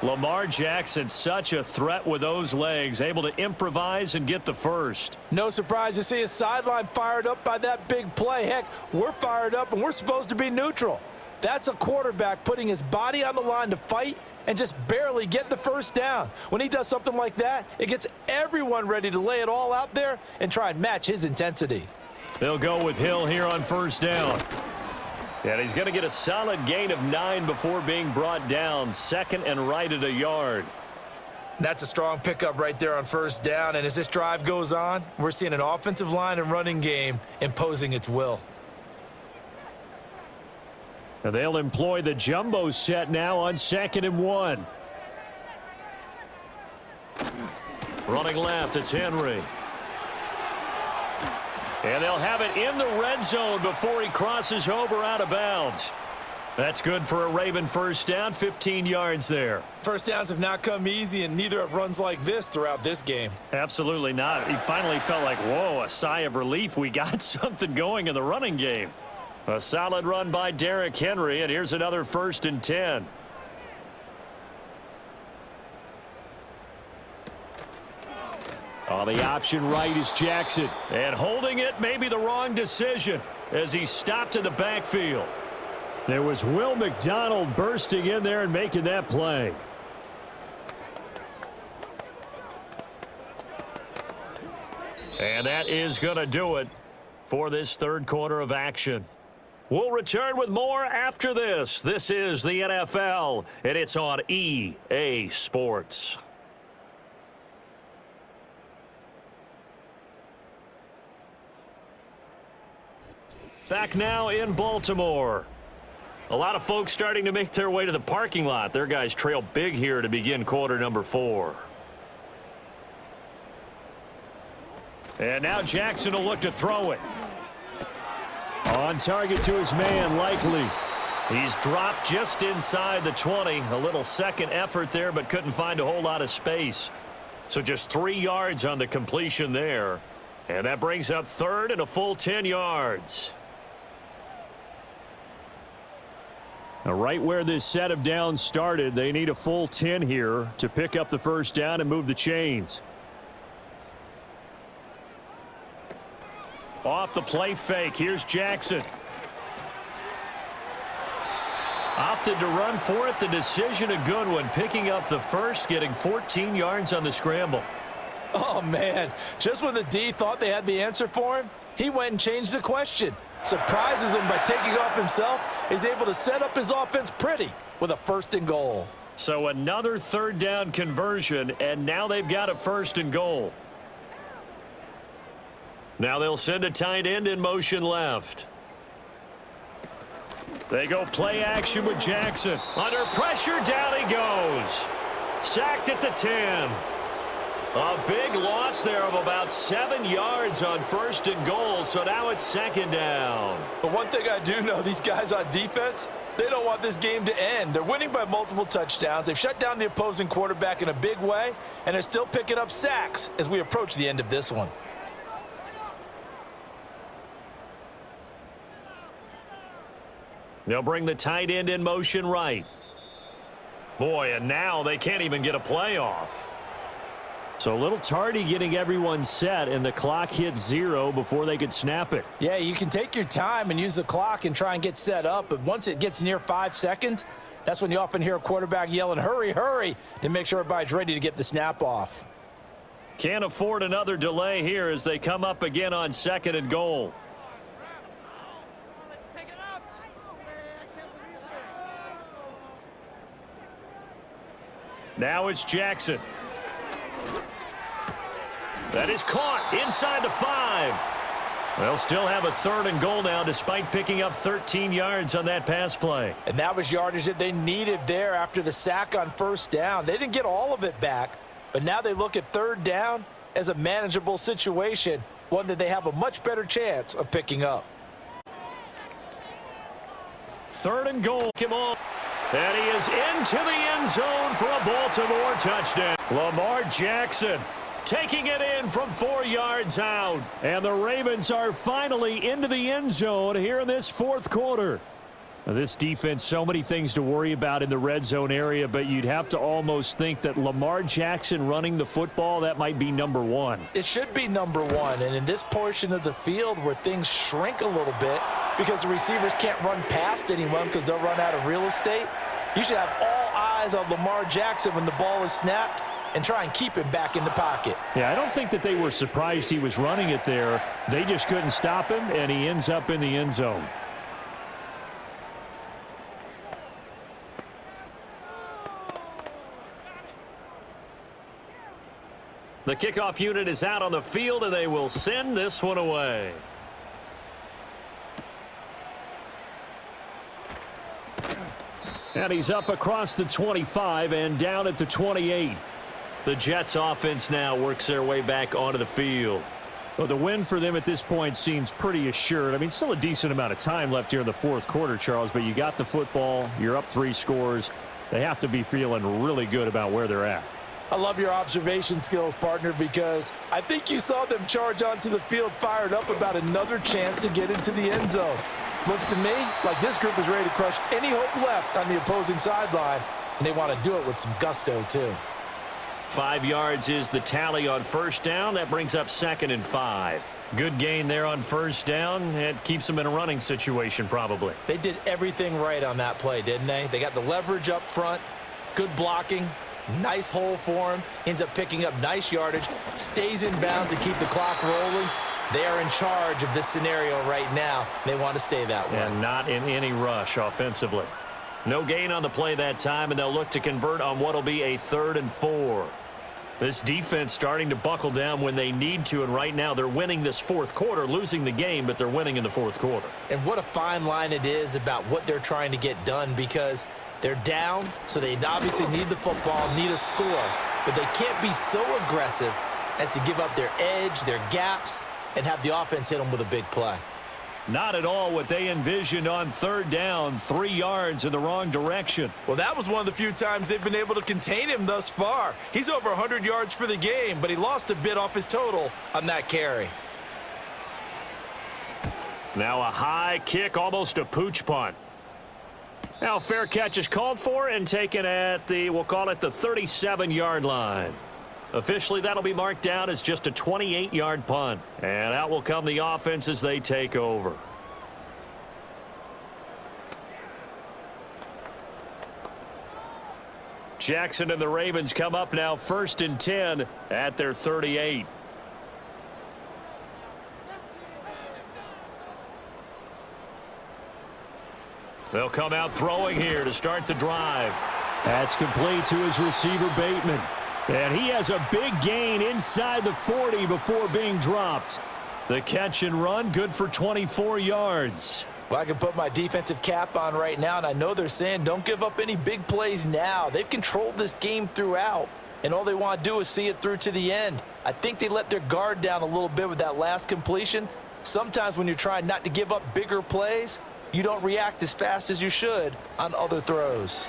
Lamar Jackson, such a threat with those legs, able to improvise and get the first. No surprise to see his sideline fired up by that big play. Heck, we're fired up, and we're supposed to be neutral. That's a quarterback putting his body on the line to fight and just barely get the first down. When he does something like that, it gets everyone ready to lay it all out there and try and match his intensity. They'll go with Hill here on first down. And he's going to get a solid gain of 9 before being brought down. Second and right at a yard. That's a strong pickup right there on first down. And as this drive goes on, we're seeing an offensive line and running game imposing its will. And they'll employ the jumbo set now on 2nd and 1. Running left, it's Henry. And they'll have it in the red zone before he crosses over out of bounds. That's good for a Raven first down, 15 yards there. First downs have not come easy, and neither have runs like this throughout this game. Absolutely not. He finally felt like, whoa, a sigh of relief. We got something going in the running game. A solid run by Derrick Henry, and here's another 1st and 10. On the option right is Jackson. And holding it may be the wrong decision as he stopped in the backfield. There was Will McDonald bursting in there and making that play. And that is going to do it for this third quarter of action. We'll return with more after this. This is the NFL, and it's on EA Sports. Back now in Baltimore. A lot of folks starting to make their way to the parking lot. Their guys trail big here to begin quarter number 4. And now Jackson will look to throw it. On target to his man, Likely. He's dropped just inside the 20. A little second effort there, but couldn't find a whole lot of space. So just 3 yards on the completion there. And that brings up third and a full 10 yards. Now, right where this set of downs started, they need a full 10 here to pick up the first down and move the chains. Off the play fake, here's Jackson. Opted to run for it. The decision a good one, picking up the first, getting 14 yards on the scramble. Oh, man, just when the D thought they had the answer for him, he went and changed the question. Surprises him by taking off himself. Is able to set up his offense pretty with a 1st and goal. So another third down conversion, and now they've got a 1st and goal. Now they'll send a tight end in motion left. They go play action with Jackson. Under pressure, down he goes. Sacked at the 10. A big loss there of about 7 yards on 1st and goal, so now it's 2nd down. But one thing I do know, these guys on defense, they don't want this game to end. They're winning by multiple touchdowns. They've shut down the opposing quarterback in a big way, and they're still picking up sacks as we approach the end of this one. They'll bring the tight end in motion right. Boy, and now they can't even get a play off. So a little tardy getting everyone set, and the clock hits 0 before they could snap it. Yeah, you can take your time and use the clock and try and get set up, but once it gets near 5 seconds, that's when you often hear a quarterback yelling, hurry, hurry, to make sure everybody's ready to get the snap off. Can't afford another delay here as they come up again on 2nd and goal. Now it's Jackson. That is caught inside the 5. They'll still have a 3rd and goal now despite picking up 13 yards on that pass play. And that was yardage that they needed there after the sack on 1st down. They didn't get all of it back, but now they look at 3rd down as a manageable situation, one that they have a much better chance of picking up. 3rd and goal. Come on. And he is into the end zone for a Baltimore touchdown. Lamar Jackson taking it in from 4 yards out. And the Ravens are finally into the end zone here in this 4th quarter. Now, this defense, so many things to worry about in the red zone area, but you'd have to almost think that Lamar Jackson running the football, that might be number 1. It should be number 1, and in this portion of the field where things shrink a little bit because the receivers can't run past anyone because they'll run out of real estate, you should have all eyes on Lamar Jackson when the ball is snapped and try and keep him back in the pocket. Yeah, I don't think that they were surprised he was running it there. They just couldn't stop him, and he ends up in the end zone. The kickoff unit is out on the field, and they will send this one away. And he's up across the 25 and down at the 28. The Jets offense now works their way back onto the field. Well, the win for them at this point seems pretty assured. I mean, still a decent amount of time left here in the 4th quarter, Charles, but you got the football. You're up 3 scores. They have to be feeling really good about where they're at. I love your observation skills, partner, because I think you saw them charge onto the field fired up about another chance to get into the end zone. Looks to me like this group is ready to crush any hope left on the opposing sideline, and they want to do it with some gusto, too. 5 yards is the tally on 1st down. That brings up 2nd and 5. Good gain there on 1st down. It keeps them in a running situation, probably. They did everything right on that play, didn't they? They got the leverage up front, good blocking, nice hole for him, ends up picking up nice yardage, stays in bounds to keep the clock rolling. They are in charge of this scenario right now. They want to stay that way. And not in any rush offensively. No gain on the play that time, and they'll look to convert on what will be a 3rd and 4. This defense starting to buckle down when they need to, and right now they're winning this 4th quarter, losing the game, but they're winning in the 4th quarter. And what a fine line it is about what they're trying to get done, because they're down, so they obviously need the football, need a score, but they can't be so aggressive as to give up their edge, their gaps, and have the offense hit them with a big play. Not at all what they envisioned on 3rd down, 3 yards in the wrong direction. Well, that was one of the few times they've been able to contain him thus far. He's over 100 yards for the game, but he lost a bit off his total on that carry. Now a high kick, almost a pooch punt. Now fair catch is called for and taken at the, we'll call it the 37-yard line. Officially, that'll be marked down as just a 28-yard punt. And out will come the offense as they take over. Jackson and the Ravens come up now 1st and 10 at their 38. They'll come out throwing here to start the drive. That's complete to his receiver, Bateman. And he has a big gain inside the 40 before being dropped. The catch and run, good for 24 yards. Well, I can put my defensive cap on right now, and I know they're saying don't give up any big plays now. They've controlled this game throughout, and all they want to do is see it through to the end. I think they let their guard down a little bit with that last completion. Sometimes when you're trying not to give up bigger plays, you don't react as fast as you should on other throws.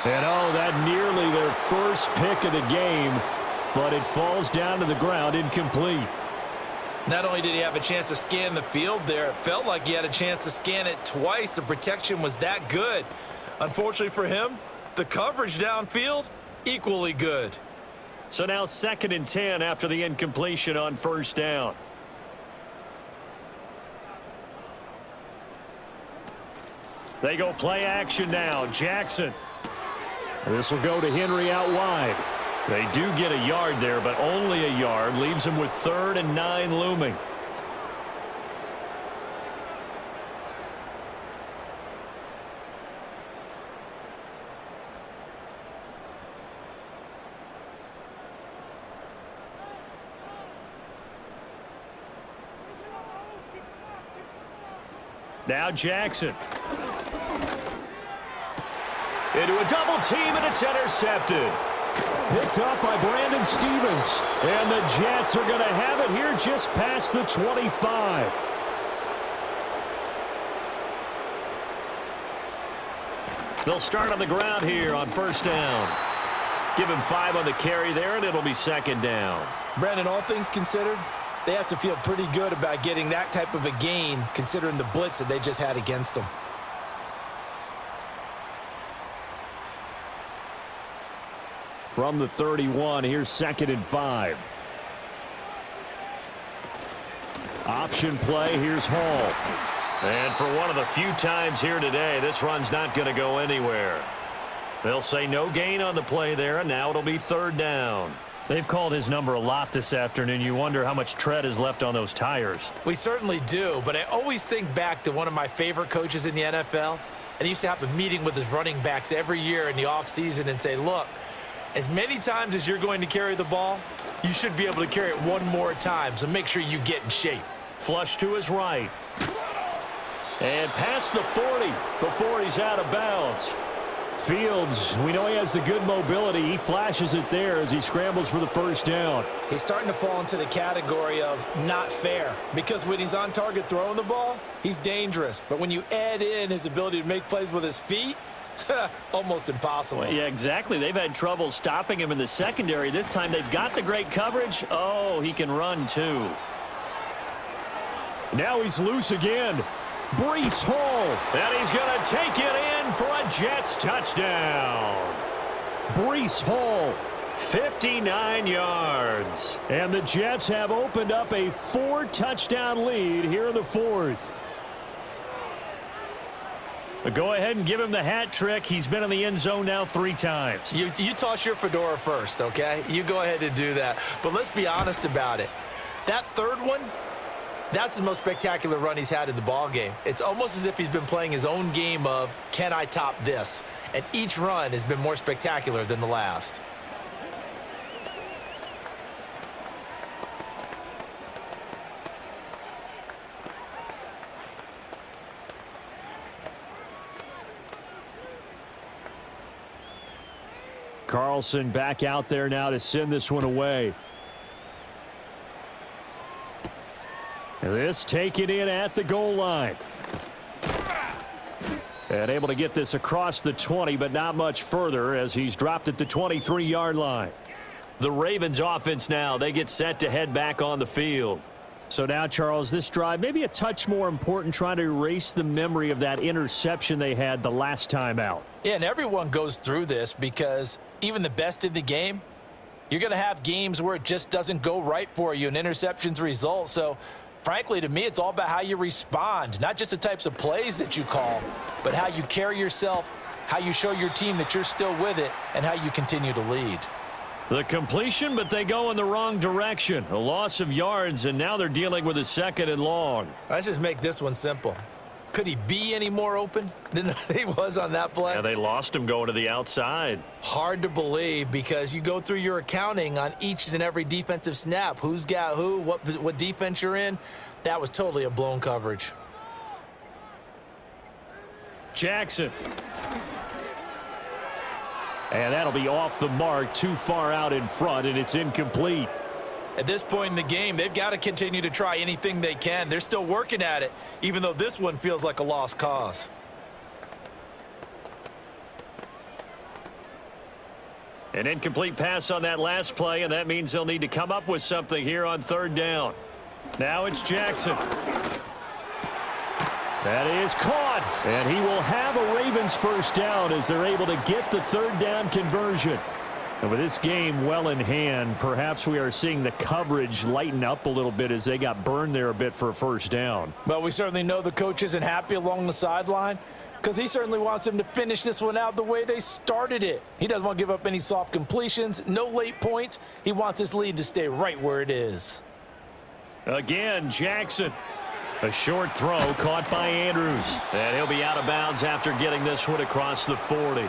And oh, that nearly their first pick of the game, but it falls down to the ground incomplete. Not only did he have a chance to scan the field there, it felt like he had a chance to scan it twice. The protection was that good. Unfortunately for him, the coverage downfield, equally good. So now 2nd and 10 after the incompletion on 1st down. They go play action now. Jackson. This will go to Henry out wide. They do get a yard there, but only a yard. Leaves them with 3rd and 9 looming. Now Jackson. Into a double team, and it's intercepted. Picked up by Brandon Stevens. And the Jets are going to have it here just past the 25. They'll start on the ground here on first down. Give him 5 on the carry there, and it'll be second down. Brandon, all things considered, they have to feel pretty good about getting that type of a gain, considering the blitz that they just had against them. From the 31, here's 2nd and 5. Option play, here's Hall. And for one of the few times here today, this run's not going to go anywhere. They'll say no gain on the play there, and now it'll be 3rd down. They've called his number a lot this afternoon. You wonder how much tread is left on those tires. We certainly do, but I always think back to one of my favorite coaches in the NFL, and he used to have a meeting with his running backs every year in the offseason and say, look, as many times as you're going to carry the ball, you should be able to carry it one more time, so make sure you get in shape. Flush to his right. And past the 40 before he's out of bounds. Fields, we know he has the good mobility. He flashes it there as he scrambles for the first down. He's starting to fall into the category of not fair, because when he's on target throwing the ball, he's dangerous. But when you add in his ability to make plays with his feet, almost impossible. Well, yeah, exactly. They've had trouble stopping him in the secondary. This time they've got the great coverage. Oh, he can run too. Now he's loose again. Breece Hall. And he's going to take it in for a Jets touchdown. Breece Hall, 59 yards. And the Jets have opened up a 4-touchdown lead here in the 4th. But go ahead and give him the hat trick. He's been in the end zone now 3 times. You toss your fedora first, okay? You go ahead and do that. But let's be honest about it. That 3rd one, that's the most spectacular run he's had in the ball game. It's almost as if he's been playing his own game of, can I top this? And each run has been more spectacular than the last. Carlson back out there now to send this one away. And this taken in at the goal line. And able to get this across the 20, but not much further as he's dropped at the 23-yard line. The Ravens offense now, they get set to head back on the field. So now, Charles, this drive maybe a touch more important, trying to erase the memory of that interception they had the last time out. Yeah, and everyone goes through this because even the best in the game, you're going to have games where it just doesn't go right for you, and interceptions result. So, frankly, to me, it's all about how you respond, not just the types of plays that you call, but how you carry yourself, how you show your team that you're still with it, and how you continue to lead. The completion, but they go in the wrong direction. A loss of yards, and now they're dealing with a 2nd and long. Let's just make this one simple. Could he be any more open than he was on that play? Yeah, they lost him going to the outside. Hard to believe because you go through your accounting on each and every defensive snap. Who's got who, what defense you're in. That was totally a blown coverage. Jackson. And that'll be off the mark, too far out in front, and it's incomplete. At this point in the game, they've got to continue to try anything they can. They're still working at it, even though this one feels like a lost cause. An incomplete pass on that last play, and that means they'll need to come up with something here on 3rd down. Now it's Jackson. That is caught, and he will have a Ravens first down as they're able to get the 3rd down conversion. And with this game well in hand, perhaps we are seeing the coverage lighten up a little bit as they got burned there a bit for a first down. Well, we certainly know the coach isn't happy along the sideline because he certainly wants them to finish this one out the way they started it. He doesn't want to give up any soft completions, no late points. He wants his lead to stay right where it is. Again, Jackson. A short throw caught by Andrews. And he'll be out of bounds after getting this one across the 40.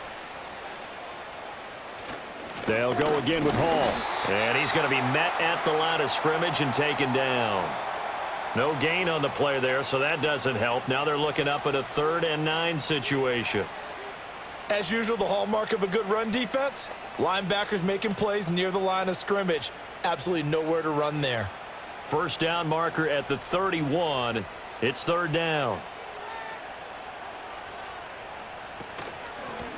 They'll go again with Hall. And he's going to be met at the line of scrimmage and taken down. No gain on the play there, so that doesn't help. Now they're looking up at a 3rd and 9 situation. As usual, the hallmark of a good run defense, linebackers making plays near the line of scrimmage. Absolutely nowhere to run there. First down marker at the 31. It's 3rd down.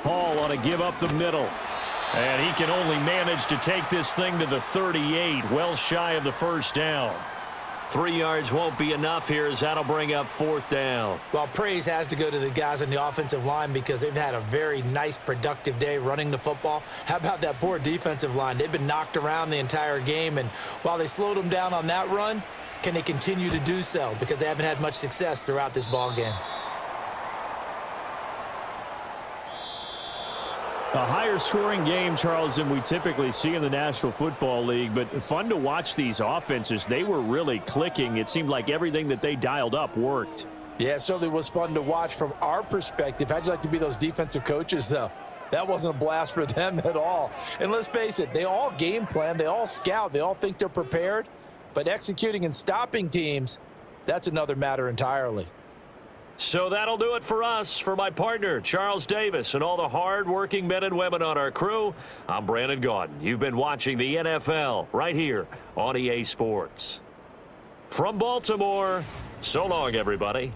Hall on a give up the middle. And he can only manage to take this thing to the 38, well shy of the first down. 3 yards won't be enough here as that'll bring up 4th down. Well, praise has to go to the guys on the offensive line because they've had a very nice, productive day running the football. How about that poor defensive line? They've been knocked around the entire game, and while they slowed them down on that run, can they continue to do so? Because they haven't had much success throughout this ball game. A higher scoring game, Charles, than we typically see in the National Football League, but fun to watch these offenses. They were really clicking. It seemed like everything that they dialed up worked. Yeah, it certainly was fun to watch from our perspective. How'd you like to be those defensive coaches, though? That wasn't a blast for them at all. And let's face it, they all game plan, they all scout, they all think they're prepared, but executing and stopping teams, that's another matter entirely. So that'll do it for us. For my partner, Charles Davis, and all the hard-working men and women on our crew, I'm Brandon Gaudin. You've been watching the NFL right here on EA Sports. From Baltimore, so long, everybody.